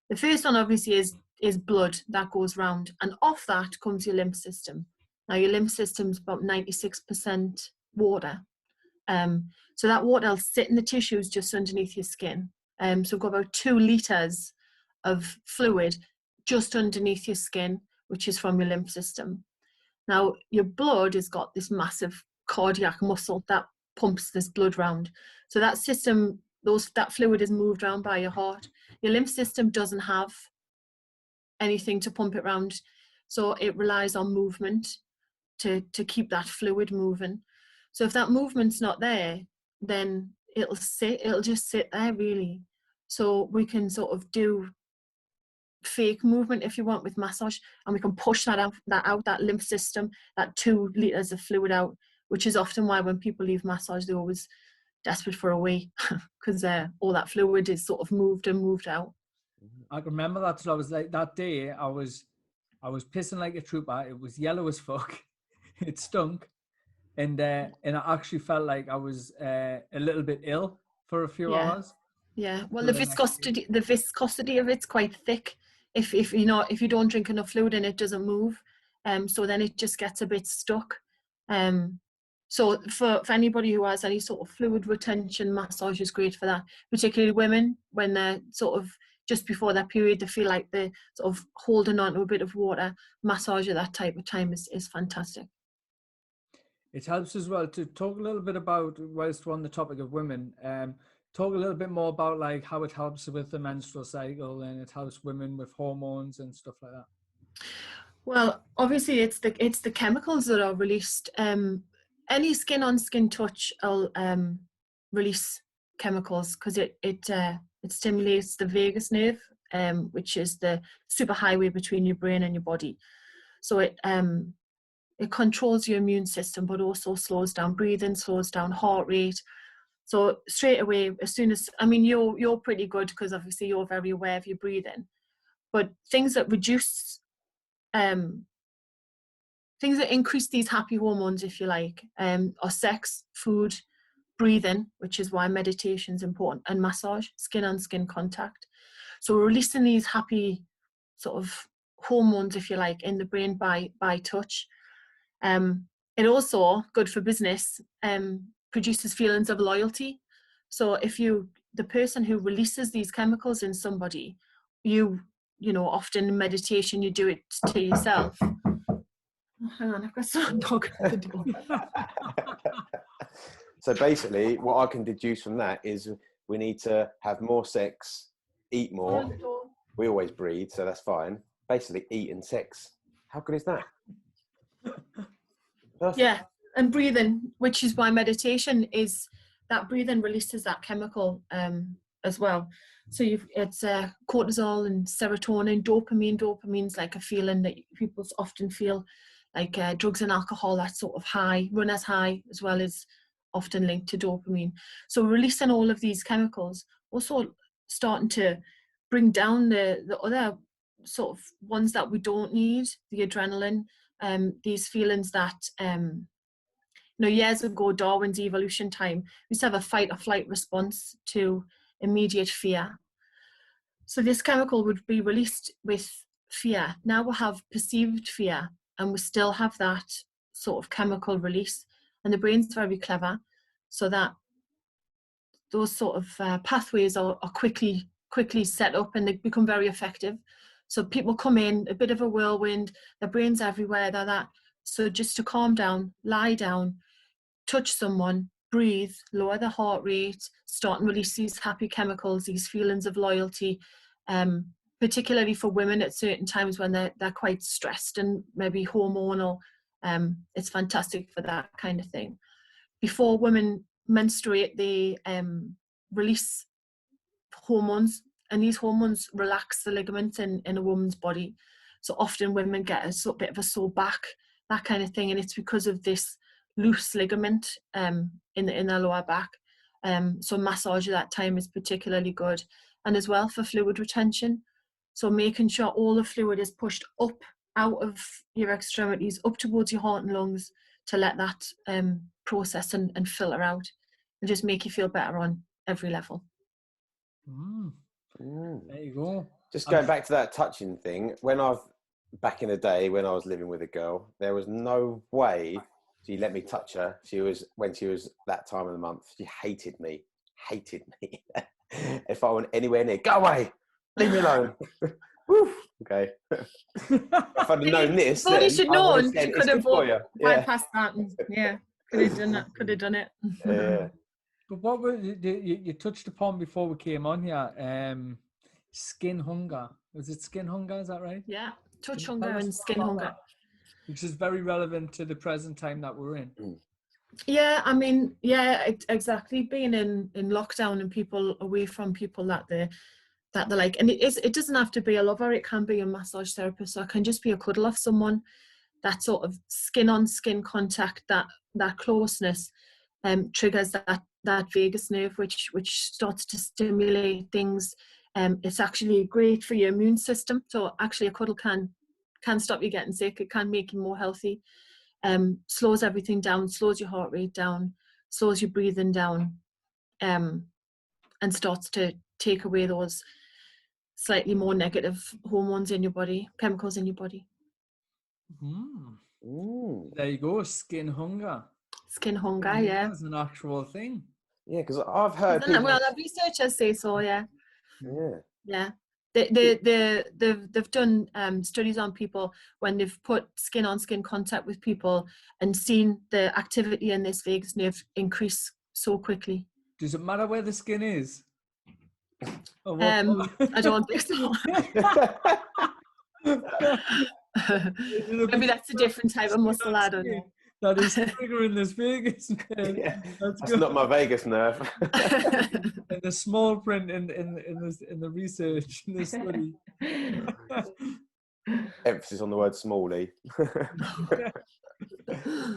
The first one obviously is blood that goes round, and off that comes your lymph system. Now your lymph system's about 96% water. So that water will sit in the tissues just underneath your skin. So we've got about 2 litres of fluid just underneath your skin, which is from your lymph system. Now your blood has got this massive cardiac muscle that pumps this blood round. So that system, that fluid is moved around by your heart. Your lymph system doesn't have anything to pump it round, so it relies on movement to keep that fluid moving. So if that movement's not there, then it'll just sit there really. So we can sort of do fake movement if you want with massage, and we can push that lymph system, that 2 litres of fluid out, which is often why when people leave massage they're always desperate for a wee, because all that fluid is sort of moved out.
I can remember that. So I was like, that day I was pissing like a trooper. It was yellow as fuck. It stunk, and I actually felt like I was a little bit ill for a few hours.
Yeah, well, the viscosity of it's quite thick. If you don't drink enough fluid and it doesn't move, so then it just gets a bit stuck. So for anybody who has any sort of fluid retention, massage is great for that. Particularly women, when they're sort of just before their period, they feel like they're sort of holding on to a bit of water. Massage at that type of time is fantastic.
It helps as well to talk a little bit about, whilst we're on the topic of women, talk a little bit more about like how it helps with the menstrual cycle, and it helps women with hormones and stuff like that.
Well, obviously it's the chemicals that are released. Any skin on skin touch will release chemicals because it stimulates the vagus nerve, which is the superhighway between your brain and your body. So it controls your immune system, but also slows down breathing, slows down heart rate. So straight away, as soon as, I mean, you're pretty good because obviously you're very aware of your breathing, but things that reduce, things that increase these happy hormones, if you like, are sex, food, breathing, which is why meditation is important, and massage, skin on skin contact. So we're releasing these happy sort of hormones, if you like, in the brain by touch. It also, good for business, produces feelings of loyalty. So if the person who releases these chemicals in somebody, you know, often in meditation, you do it to yourself. Oh, hang on, I've got some dog at the door.
So basically, what I can deduce from that is we need to have more sex, eat more. We always breathe, so that's fine. Basically, eat and sex. How good is that? Perfect.
Yeah, and breathing, which is why meditation is, that breathing releases that chemical as well. So it's cortisol and serotonin, dopamine. Dopamine's like a feeling that people often feel like drugs and alcohol, that sort of high, runner's high, as well as often linked to dopamine. So releasing all of these chemicals, also starting to bring down the other sort of ones that we don't need, the adrenaline, these feelings that, you know, years ago, Darwin's evolution time, we used to have a fight or flight response to immediate fear. So this chemical would be released with fear. Now we have perceived fear, and we still have that sort of chemical release. And the brain's very clever, so that those sort of pathways are quickly set up, and they become very effective. So people come in, a bit of a whirlwind, their brain's everywhere, they're that. So just to calm down, lie down, touch someone, breathe, lower the heart rate, start and release these happy chemicals, these feelings of loyalty, particularly for women at certain times when they're quite stressed and maybe hormonal. It's fantastic for that kind of thing. Before women menstruate, they release hormones, and these hormones relax the ligaments in a woman's body. So often women get a bit of a sore back, that kind of thing, and it's because of this loose ligament in their lower back. So massage at that time is particularly good, and as well for fluid retention. So making sure all the fluid is pushed up out of your extremities, up towards your heart and lungs, to let that process and filter out, and just make you feel better on every level.
There you go.
Just going back to that touching thing, back in the day when I was living with a girl, there was no way she let me touch her. When she was that time of the month, she hated me. If I went anywhere near, go away, leave me alone. Woo, okay. If I'd have known this,
well, you should know, and
said,
you could have
bypassed
that. And, could have done that. Could have done it.
Yeah.
But what were you touched upon before we came on here? Skin hunger. Was it skin hunger? Is that right?
Yeah, touch hunger and skin hunger.
Which is very relevant to the present time that we're in.
Yeah, I mean, yeah, exactly. Being in lockdown and people away from people that they like, and it doesn't have to be a lover. It can be a massage therapist, so it can just be a cuddle of someone. That sort of skin on skin contact, that closeness, triggers that vagus nerve, which starts to stimulate things. It's actually great for your immune system. So actually, a cuddle can stop you getting sick. It can make you more healthy. Slows everything down, slows your heart rate down, slows your breathing down, and starts to take away those slightly more negative hormones in your body, chemicals in your body.
There you go, skin hunger.
Skin hunger, yeah.
That's an actual thing.
Yeah, because I've heard people...
Well, the researchers say so, yeah.
Yeah.
They've done studies on people when they've put skin on skin contact with people and seen the activity in this vagus nerve increase so quickly.
Does it matter where the skin is?
I don't think so. Maybe that's a different type of muscle, I don't know.
That is triggering this vagus nerve.
Yeah, that's not my vagus nerve.
And the small print in the research, in the study.
Emphasis on the word smally.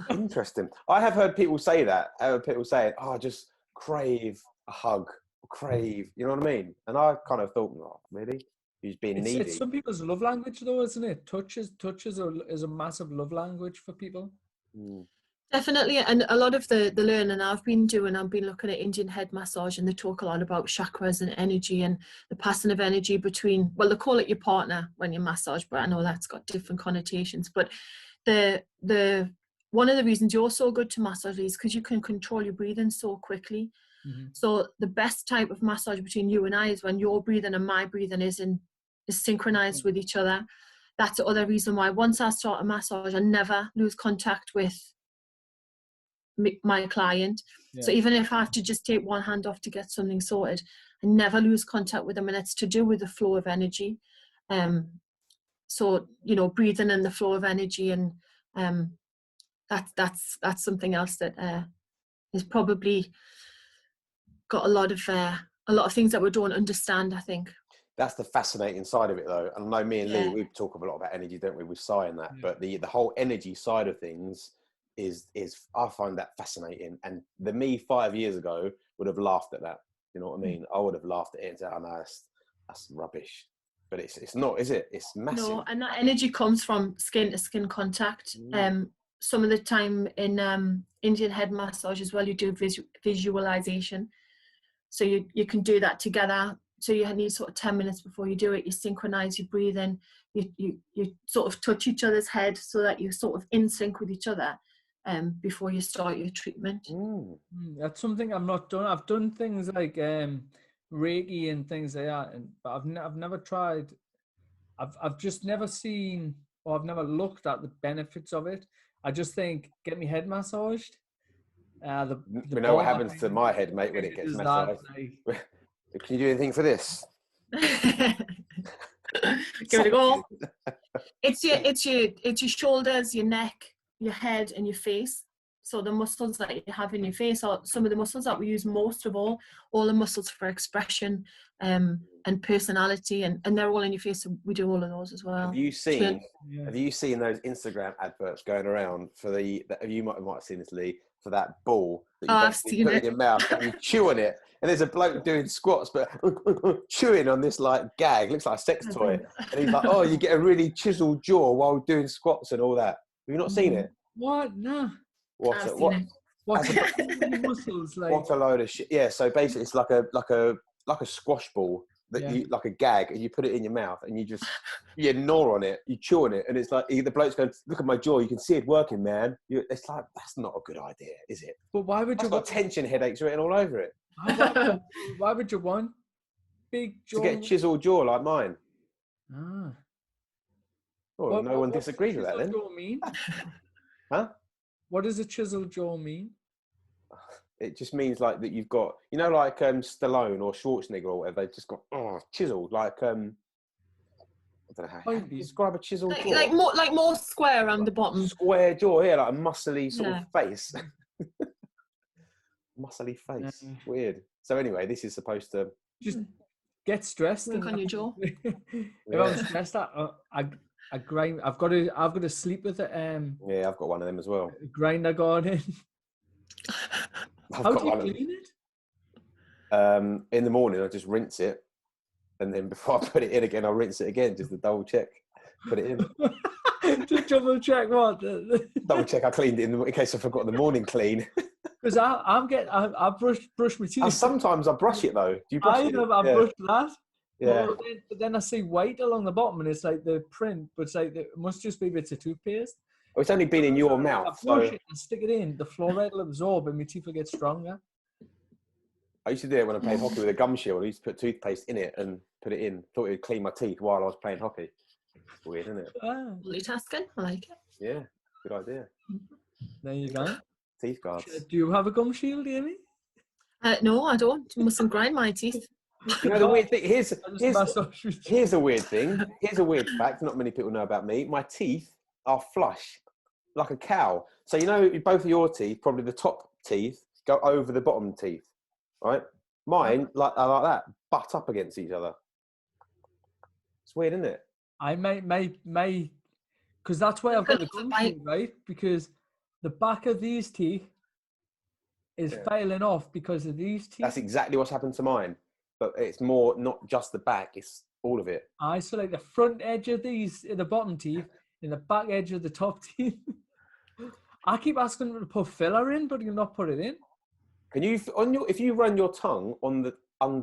Interesting. I have heard people say that. I heard people saying, "Oh, just crave a hug, crave." You know what I mean? And I kind of thought, "Oh, really? Who's being needy?"
It's some people's love language, though, isn't it? Touch is a massive love language for people.
Definitely, and a lot of the learning I've been looking at Indian head massage, and they talk a lot about chakras and energy and the passing of energy between, well, they call it your partner when you massage, but I know that's got different connotations. But the one of the reasons you're so good to massage is because you can control your breathing so quickly. So the best type of massage between you and I is when your breathing and my breathing is synchronized with each other. That's the other reason why once I start a massage, I never lose contact with my client. So even if I have to just take one hand off to get something sorted, I never lose contact with them, and it's to do with the flow of energy. So breathing and the flow of energy, and that's something else that is probably got a lot of things that we don't understand, I think.
That's the fascinating side of it, though. And I know me and Lee, we talk a lot about energy, don't we? With Sai and that, but the whole energy side of things is I find that fascinating. And the me 5 years ago would have laughed at that. You know what I mean? I would have laughed at it and said, "Oh no, that's rubbish." But it's not, is it? It's massive. No,
and that energy comes from skin to skin contact. Some of the time in Indian head massage as well, you do visualization. So you can do that together. So you need sort of 10 minutes before you do it. You synchronize your breathing. You sort of touch each other's head so that you're sort of in sync with each other before you start your treatment.
That's something I've not done. I've done things like Reiki and things like that, but I've never tried. I've just never seen, or I've never looked at the benefits of it. I just think, get me head massaged.
We know what happens to my head, mate, when it gets massaged. Can you do anything for this?
Give it a go. It's your shoulders, your neck, your head, and your face. So the muscles that you have in your face are some of the muscles that we use most of all the muscles for expression and personality, and they're all in your face, so we do all of those as well.
Have you seen those Instagram adverts going around for you might have seen this, Lee, for that ball that you basically put in your mouth and you chew on it, and there's a bloke doing squats but chewing on this like gag, looks like a sex toy, and he's like, oh, you get a really chiseled jaw while doing squats and all that. Have you not seen it?
What? No.
What
muscles like?
What a load of shit. Yeah, so basically it's like a squash ball that you like a gag, and you put it in your mouth and you gnaw on it, you chew on it, and it's like the bloke's going, look at my jaw, you can see it working, man. It's like, that's not a good idea, is it?
But why would you
got tension headaches written all over it?
Why would you want big jaw?
To get a chiseled jaw like mine.
Ah.
Well, no one disagrees with that then.
What does a chiseled jaw mean?
Huh?
What does a chiseled jaw mean?
It just means like that you've got, like Stallone or Schwarzenegger or whatever, they've just got chiseled, like I don't know how to describe a chiseled jaw.
Like more square around the bottom.
Square jaw, yeah, like a muscly sort of face. Muscly face. Weird. So anyway, this is supposed to
just get stressed.
Work on your jaw.
If I'm stressed, I grind. I've got to sleep with it.
Yeah, I've got one of them as well.
Grind I got in. How do you clean it?
In the morning, I just rinse it, and then before I put it in again, I'll rinse it again just to double check. Put it in.
Just double check what?
Double check I cleaned it in case I forgot the morning clean.
Because I brush my teeth.
Sometimes I brush it though. Do you brush it?
I brush that.
Yeah.
But then I see white along the bottom, and it's like the print, but it's like it must just be bits of toothpaste.
Well, it's only been in your mouth.
I brush it and stick it in. The fluoride will absorb, and my teeth will get stronger.
I used to do it when I played hockey with a gum shield. I used to put toothpaste in it and put it in. Thought it would clean my teeth while I was playing hockey. It's weird, isn't it?
Multitasking. I like it.
Yeah, good idea.
There you go.
Teeth guards.
Do you have a gum shield, Amy?
No, I don't. You mustn't grind my teeth.
The weird thing. Here's a weird thing. Here's a weird fact. Not many people know about me. My teeth are flush, like a cow. So both of your teeth, probably the top teeth, go over the bottom teeth, right? Mine are like that, butt up against each other. It's weird, isn't it?
I may, because that's why I've got the gum shield, right? Because the back of these teeth is failing off because of these teeth.
That's exactly what's happened to mine. But it's more, not just the back, it's all of it.
So like the front edge of these, the bottom teeth, and the back edge of the top teeth. I keep asking them to put filler in, but you'll not put it in.
Can you, if you run your tongue under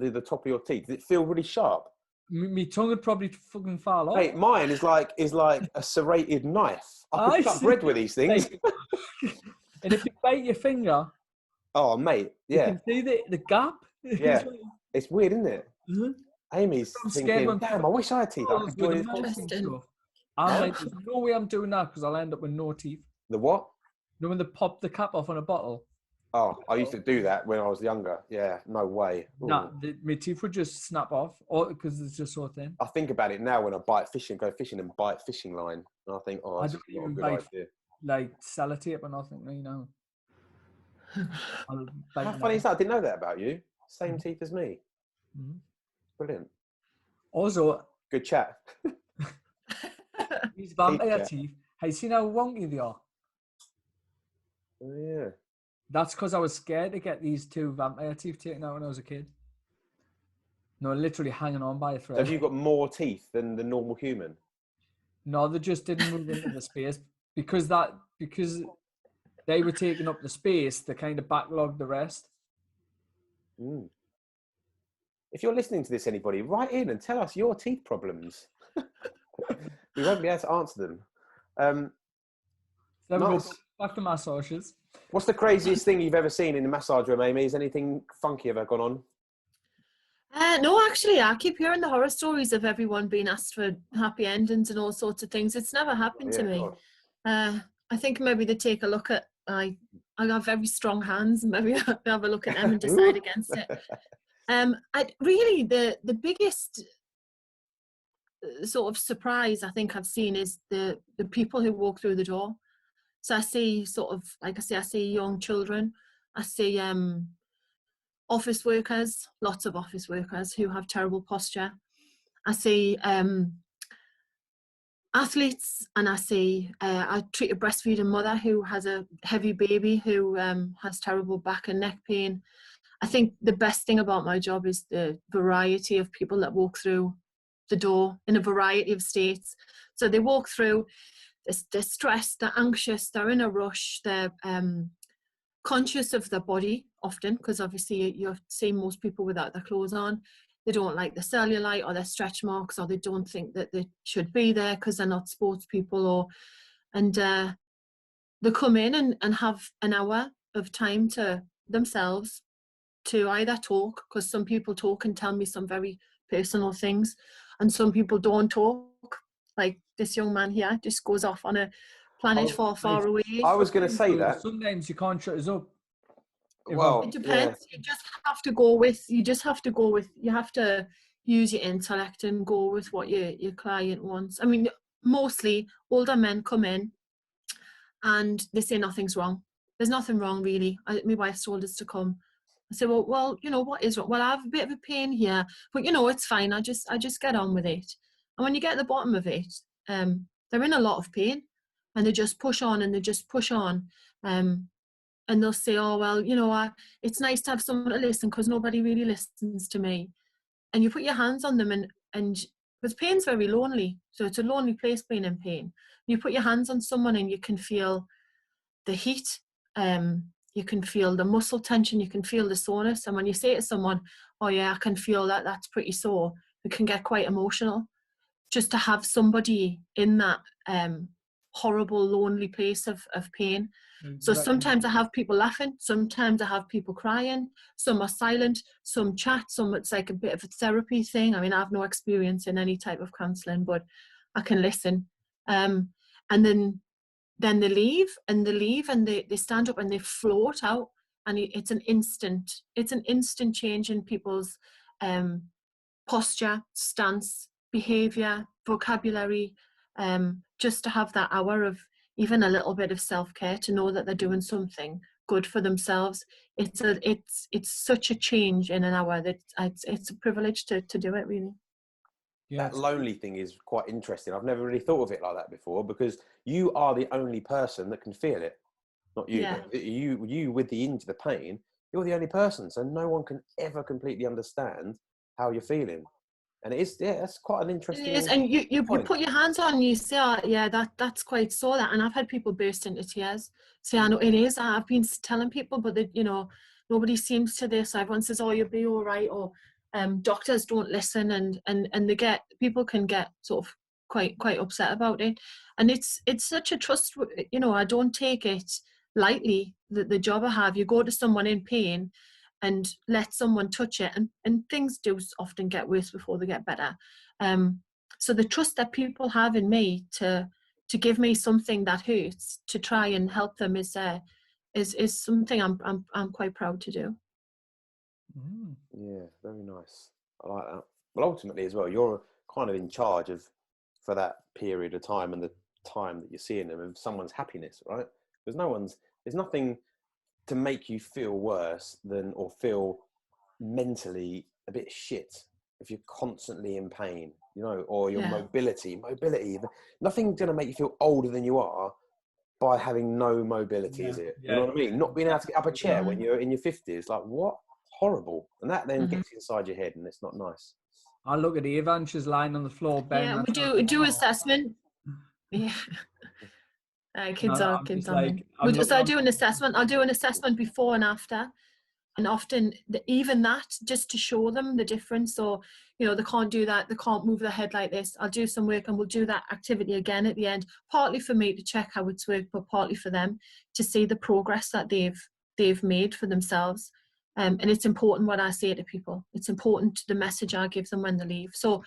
the top of your teeth, does it feel really sharp?
My tongue would probably fucking fall off.
Mate, mine is like a serrated knife. I could cut bread with these things.
And if you bite your finger,
oh mate, yeah,
you can see the gap.
Yeah, it's weird, isn't it?
Mm-hmm.
Amy's thinking, damn, I wish I had teeth. I could do
this. I'm like, there's no way I'm doing that because I'll end up with no teeth.
The what?
When they pop the cap off on a bottle.
Oh, I used to do that when I was younger. Yeah, no way.
No, my teeth would just snap off, or because it's just so thin.
I think about it now when I go fishing and bite fishing line, and I think, that's not a good idea.
Like sellotape or nothing,
How funny is that? I didn't know that about you. Same teeth as me.
Mm-hmm.
Brilliant.
Also,
good chat.
These vampire teeth. Have you seen how wonky they are?
Oh, yeah.
That's because I was scared to get these two vampire teeth taken out when I was a kid. No, literally hanging on by a thread.
Have you got more teeth than the normal human?
No, they just didn't move into the space because they were taking up the space. They kind of backlogged the rest.
Mm. If you're listening to this, anybody, write in and tell us your teeth problems. We won't be able to answer them.
Nice. Back to massages.
What's the craziest thing you've ever seen in a massage room, Amy? Is anything funky ever gone on?
No, actually, I keep hearing the horror stories of everyone being asked for happy endings and all sorts of things. It's never happened to me. I think maybe they take a look at, I got very strong hands, and maybe I'll have a look at them and decide against it. Really, the biggest sort of surprise I think I've seen is the people who walk through the door. So I see sort of, like I say, I see young children, I see office workers, lots of office workers who have terrible posture. I see athletes, and I see I treat a breastfeeding mother who has a heavy baby who has terrible back and neck pain. I think the best thing about my job is the variety of people that walk through the door in a variety of states. So they walk through, they're stressed, they're anxious, they're in a rush, they're conscious of their body often, because obviously you're seeing most people without their clothes on. They don't like the cellulite or their stretch marks, or they don't think that they should be there because they're not sports people, and they come in and have an hour of time to themselves to either talk, because some people talk and tell me some very personal things, and some people don't talk. Like this young man here just goes off on a planet far, far away.
I was going to say that.
Sometimes you can't shut us up.
Well,
It depends. Yeah. You just have to go with, you have to use your intellect and go with what your client wants. I mean, mostly older men come in and they say nothing's wrong. There's nothing wrong really. My wife told us to come. I say, well, you know, what is wrong? Well, I have a bit of a pain here, but you know, it's fine. I just get on with it. And when you get to the bottom of it, they're in a lot of pain, and they just push on and they just push on. And they'll say, oh, well, you know, it's nice to have someone to listen because nobody really listens to me. And you put your hands on them, and because pain's very lonely, so it's a lonely place being in pain. You put your hands on someone and you can feel the heat, you can feel the muscle tension, you can feel the soreness. And when you say to someone, oh yeah, I can feel that, that's pretty sore, it can get quite emotional. Just to have somebody in that horrible, lonely place of pain. So sometimes I have people laughing, sometimes I have people crying, some are silent, some chat, some it's like a bit of a therapy thing. I mean, I have no experience in any type of counselling, but I can listen. And then they leave and they stand up and they float out, and it's an instant change in people's posture, stance, behaviour, vocabulary, just to have that hour of even a little bit of self-care, to know that they're doing something good for themselves. It's such a change in an hour that it's a privilege to do it, really.
Yeah. That lonely thing is quite interesting. I've never really thought of it like that before, because you are the only person that can feel it. Not you, yeah. But you with the pain, you're the only person. So no one can ever completely understand how you're feeling. And it is, yeah, that's quite an interesting.
It is, and you put your hands on, you say, oh, yeah, that's quite sore. That, and I've had people burst into tears. Say, I know it is. I've been telling people, but they, you know, nobody seems to this. Everyone says, oh, you'll be all right, or doctors don't listen, and people can get sort of quite upset about it. And it's such a trust. You know, I don't take it lightly. The job I have, you go to someone in pain and let someone touch it, and things do often get worse before they get better. So the trust that people have in me to give me something that hurts, to try and help them, is something I'm quite proud to do.
Yeah, very nice. I like that. Well, ultimately as well, you're kind of in charge of, for that period of time and the time that you're seeing them, of someone's happiness, right? Because there's nothing to make you feel worse than, or feel mentally a bit shit, if you're constantly in pain, you know, or your mobility. Nothing's going to make you feel older than you are by having no mobility, is it? You know what I mean? Not being able to get up a chair when you're in your 50s, like, what? Horrible. And that then gets inside your head, and it's not nice.
I look at Eva and she's lying on the floor.
Yeah, we do assessment. Yeah. Kids are. I do an assessment. I'll do an assessment before and after, and often even that, just to show them the difference. So, you know, they can't do that, they can't move their head like this. I'll do some work and we'll do that activity again at the end, partly for me to check how it's worked, but partly for them to see the progress that they've made for themselves. And it's important what I say to people. It's important the message I give them when they leave. So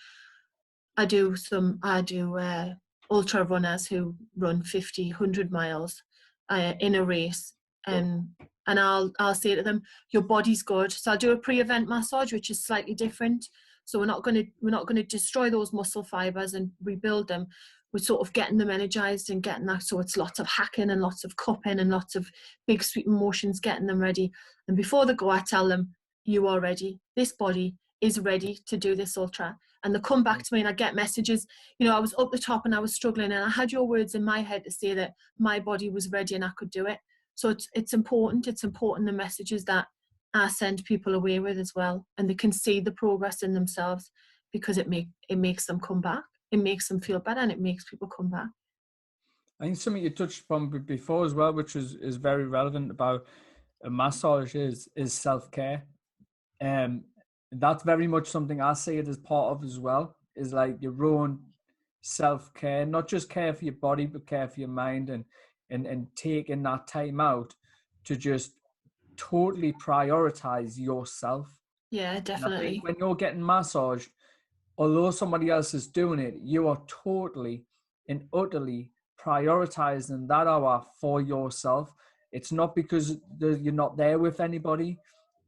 I do ultra runners who run 50, 100 miles in a race. And I'll say to them, your body's good. So I'll do a pre-event massage, which is slightly different. So we're not going to destroy those muscle fibers and rebuild them. We're sort of getting them energized and getting that. So it's lots of hacking and lots of cupping and lots of big sweeping motions, getting them ready. And before they go, I tell them, you are ready. This body is ready to do this ultra. And they come back to me and I get messages, you know, I was up the top and I was struggling and I had your words in my head to say that my body was ready and I could do it. So it's important the messages that I send people away with as well. And they can see the progress in themselves because it makes them come back. It makes them feel better and it makes people come back.
I think something you touched upon before as well, which is very relevant about a massage is self-care. That's very much something I see it as part of as well, is like your own self-care, not just care for your body, but care for your mind and taking that time out to just totally prioritize yourself.
Yeah, definitely.
And I think when you're getting massaged, although somebody else is doing it, you are totally and utterly prioritizing that hour for yourself. It's not because you're not there with anybody.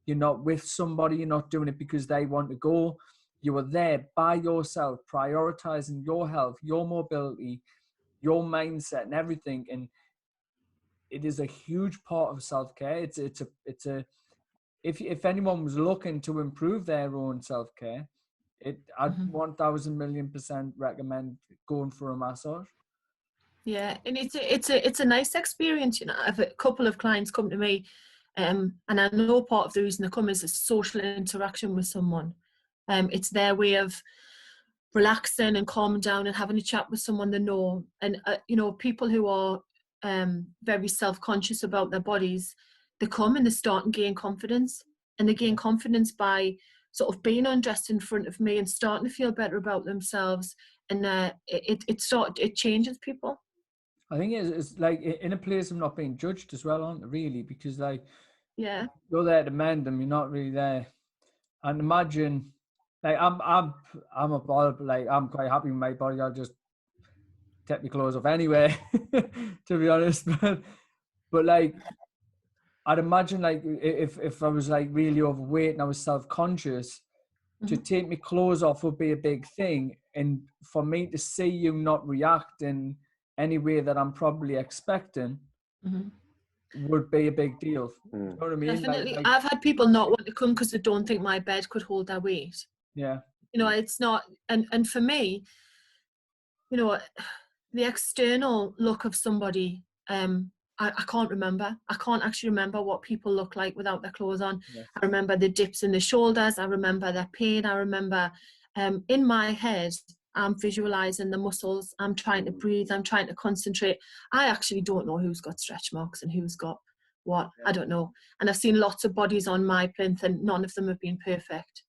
You're not with somebody. You're not doing it because they want to go. You are there by yourself, prioritizing your health, your mobility, your mindset and everything. And it is a huge part of self-care. If anyone was looking to improve their own self-care, I'd 1,000,000,000% recommend going for a massage.
Yeah, and it's a nice experience. You know, I have a couple of clients come to me, and I know part of the reason they come is a social interaction with someone. It's their way of relaxing and calming down and having a chat with someone they know. And you know, people who are very self-conscious about their bodies, they come and they start and gain confidence, and they gain confidence by sort of being undressed in front of me and starting to feel better about themselves. And it changes people.
I think it's like in a place of not being judged as well, aren't they, really? Because like,
yeah,
you're there to mend them, you're not really there. And imagine, like I'm a ball, like I'm quite happy with my body. I'll just take my clothes off anyway, to be honest. But like, I'd imagine like if I was like really overweight and I was self-conscious, to take my clothes off would be a big thing. And for me to see you not react in any way that I'm probably expecting would be a big deal. You know what I mean?
Definitely.
Like,
I've had people not want to come because they don't think my bed could hold their weight.
yeah.
You know, it's not, and for me, you know, the external look of somebody, I can't remember. I can't actually remember what people look like without their clothes on.
Yes.
I remember the dips in the shoulders. I remember their pain. I remember in my head, I'm visualizing the muscles. I'm trying to breathe. I'm trying to concentrate. I actually don't know who's got stretch marks and who's got what. I don't know. And I've seen lots of bodies on my plinth and none of them have been perfect.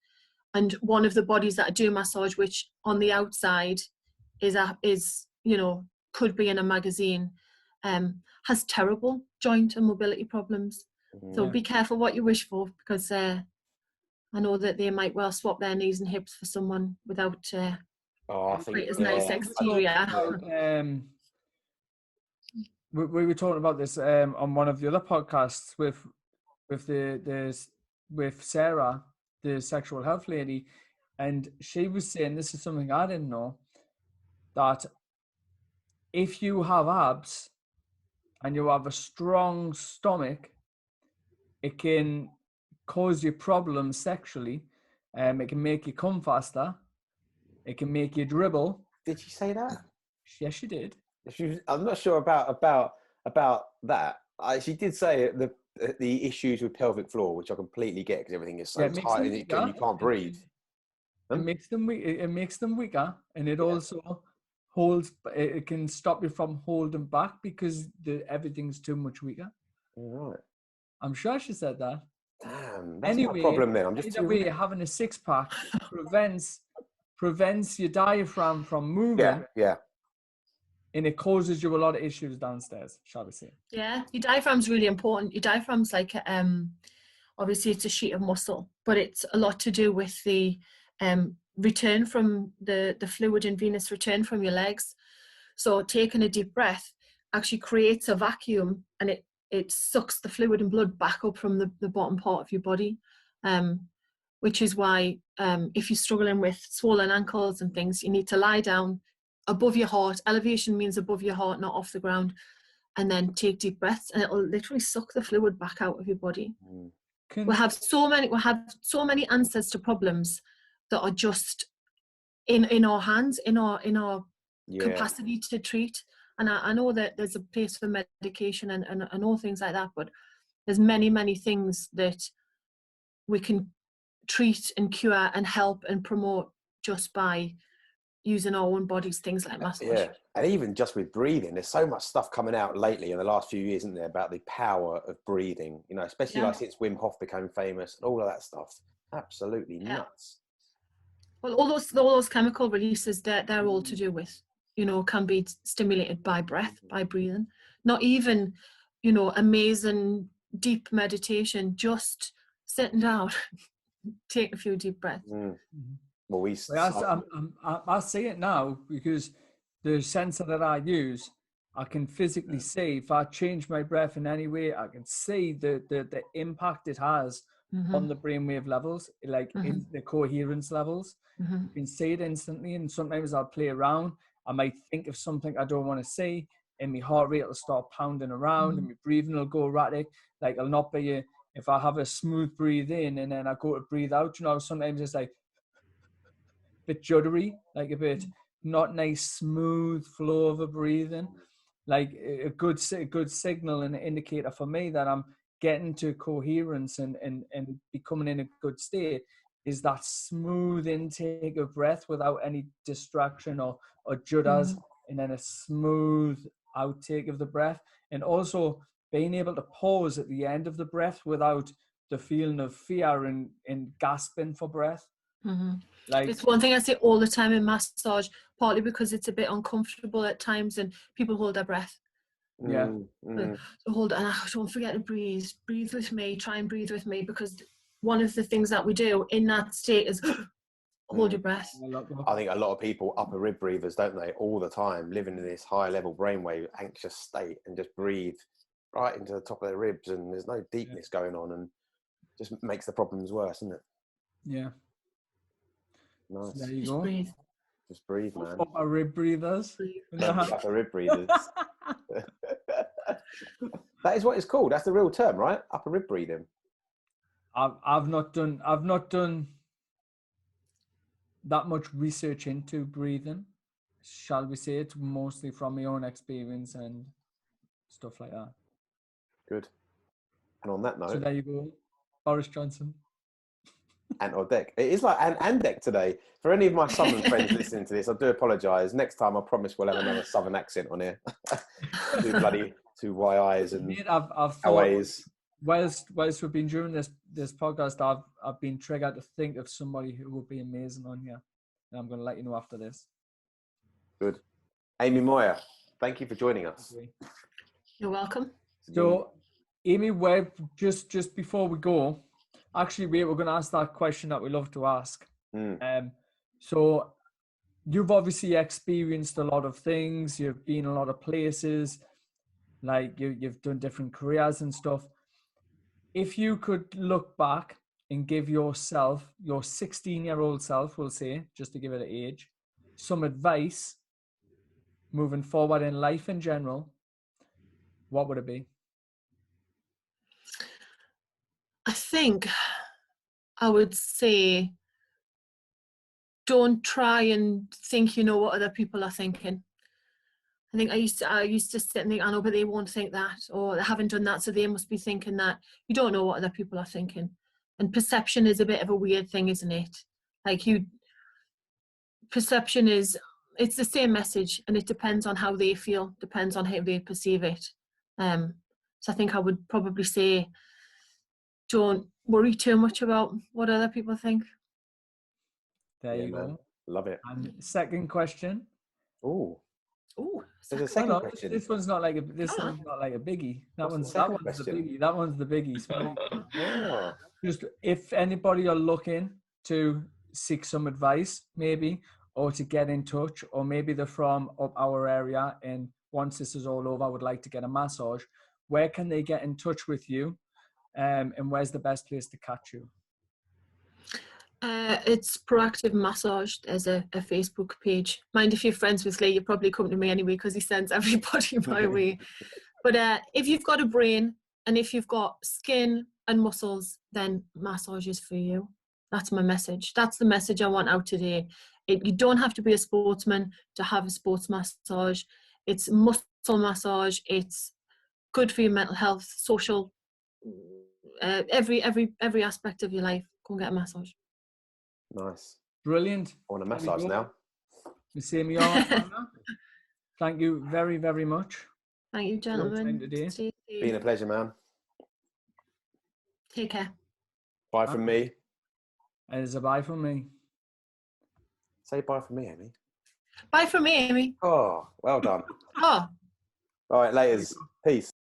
And one of the bodies that I do massage, which on the outside is you know, could be in a magazine, has terrible joint and mobility problems. So be careful what you wish for, because I know that they might well swap their knees and hips for someone without
I think
quite as nice exterior.
We were talking about this on one of the other podcasts with Sarah, the sexual health lady, and she was saying, this is something I didn't know, that if you have abs and you have a strong stomach, it can cause you problems sexually. It can make you come faster. It can make you dribble.
Did she say that?
Yes, she did.
I'm not sure about that. She did say the issues with pelvic floor, which I completely get because everything is so tight and you can't breathe.
It makes them weak. It makes them weaker, and it also holds. It can stop you from holding back because everything's too much weaker.
All right.
I'm sure she said that.
Damn, that's my problem then. I'm just
either way, having a six-pack prevents your diaphragm from moving.
Yeah.
And it causes you a lot of issues downstairs, shall we say. Yeah,
your diaphragm's really important. Your diaphragm's like, obviously it's a sheet of muscle, but it's a lot to do with the return from the fluid and venous return from your legs. So taking a deep breath actually creates a vacuum, and it sucks the fluid and blood back up from the bottom part of your body, which is why if you're struggling with swollen ankles and things, you need to lie down above your heart. Elevation means above your heart, not off the ground. And then take deep breaths, and it'll literally suck the fluid back out of your body. We have so many answers to problems that are just in our hands, in our capacity to treat. And I know that there's a place for medication and all things like that, but there's many things that we can treat and cure and help and promote just by using our own bodies, things like massage.
Yeah, and even just with breathing, there's so much stuff coming out lately in the last few years, isn't there, about the power of breathing, you know, especially like since Wim Hof became famous and all of that stuff. Absolutely nuts.
Well, all those chemical releases, they're all to do with, you know, can be stimulated by breath, by breathing. Not even, you know, amazing deep meditation, just sitting down, take a few deep breaths.
Well,
I see it now because the sensor that I use, I can physically see if I change my breath in any way, I can see the impact it has on the brainwave levels, like in the coherence levels. You can see it instantly, and sometimes I'll play around. I might think of something I don't want to see, and my heart rate will start pounding around, and my breathing will go erratic. Like it'll not be if I have a smooth breathe in and then I go to breathe out, you know, sometimes it's like bit juddery, like a bit not nice, smooth flow of a breathing. Like a good signal and an indicator for me that I'm getting to coherence and becoming in a good state is that smooth intake of breath without any distraction or judders, and then a smooth outtake of the breath, and also being able to pause at the end of the breath without the feeling of fear and gasping for breath. Like,
it's one thing I say all the time in massage, partly because it's a bit uncomfortable at times and people hold their breath. So hold, and don't forget to breathe with me, try and breathe with me, because one of the things that we do in that state is hold your breath.
I think a lot of people upper rib breathers, don't they, all the time, living in this high level brainwave anxious state and just breathe right into the top of their ribs, and there's no deepness going on, and just makes the problems worse, isn't it?
Yeah.
Nice.
So there you
Just
go.
breathe.
Just breathe, man.
Upper rib breathers.
Upper rib breathers. That is what it's called. That's the real term, right? Upper rib breathing.
I've not done that much research into breathing, shall we say. It's mostly from my own experience and stuff like that.
Good. And on that note,
so there you go, Boris Johnson.
Ant or Deck. It is like Ant and Deck today. For any of my southern friends listening to this, I do apologise. Next time, I promise we'll have another southern accent on here. two YIs and
Mate, I've thought, whilst we've been doing this podcast, I've been triggered to think of somebody who would be amazing on here, and I'm going to let you know after this.
Good. Amy Moyer, thank you for joining us.
You're welcome.
So, Amy, Webb, just before we go, actually, we're going to ask that question that we love to ask. So, you've obviously experienced a lot of things. You've been a lot of places. Like you've done different careers and stuff. If you could look back and give yourself, your 16-year-old self, we'll say, just to give it an age, some advice moving forward in life in general, what would it be?
I think I would say, don't try and think you know what other people are thinking. I think I used to sit and think, I know, but they won't think that, or they haven't done that, so they must be thinking that. You don't know what other people are thinking. And perception is a bit of a weird thing, isn't it? Like perception is, it's the same message, and it depends on how they feel, depends on how they perceive it. So I think I would probably say, don't worry too much about what other people think.
There you go.
Love it.
And second question.
Oh, there's a
second
question.
This one's not like a biggie. That one's the biggie. That one's the biggie. Just if anybody are looking to seek some advice, maybe, or to get in touch, or maybe they're from up our area and once this is all over, I would like to get a massage, where can they get in touch with you? And where's the best place to catch you?
It's Proactive Massage. There's a Facebook page. Mind if you're friends with Lee, you probably come to me anyway because he sends everybody my way. But if you've got a brain and if you've got skin and muscles, then massage is for you. That's my message. That's the message I want out today. You don't have to be a sportsman to have a sports massage. It's muscle massage. It's good for your mental health, social, every aspect of your life. Go and get a massage.
Nice.
Brilliant.
I want a massage now.
The same you are, Anna. Thank you very, very much.
Thank you, gentlemen.
Today. Been a pleasure, man.
Take care.
Bye from me.
It is a bye from me.
Say bye from me, Amy.
Bye from me, Amy.
Oh, well done.
Oh.
All right, laters. Peace.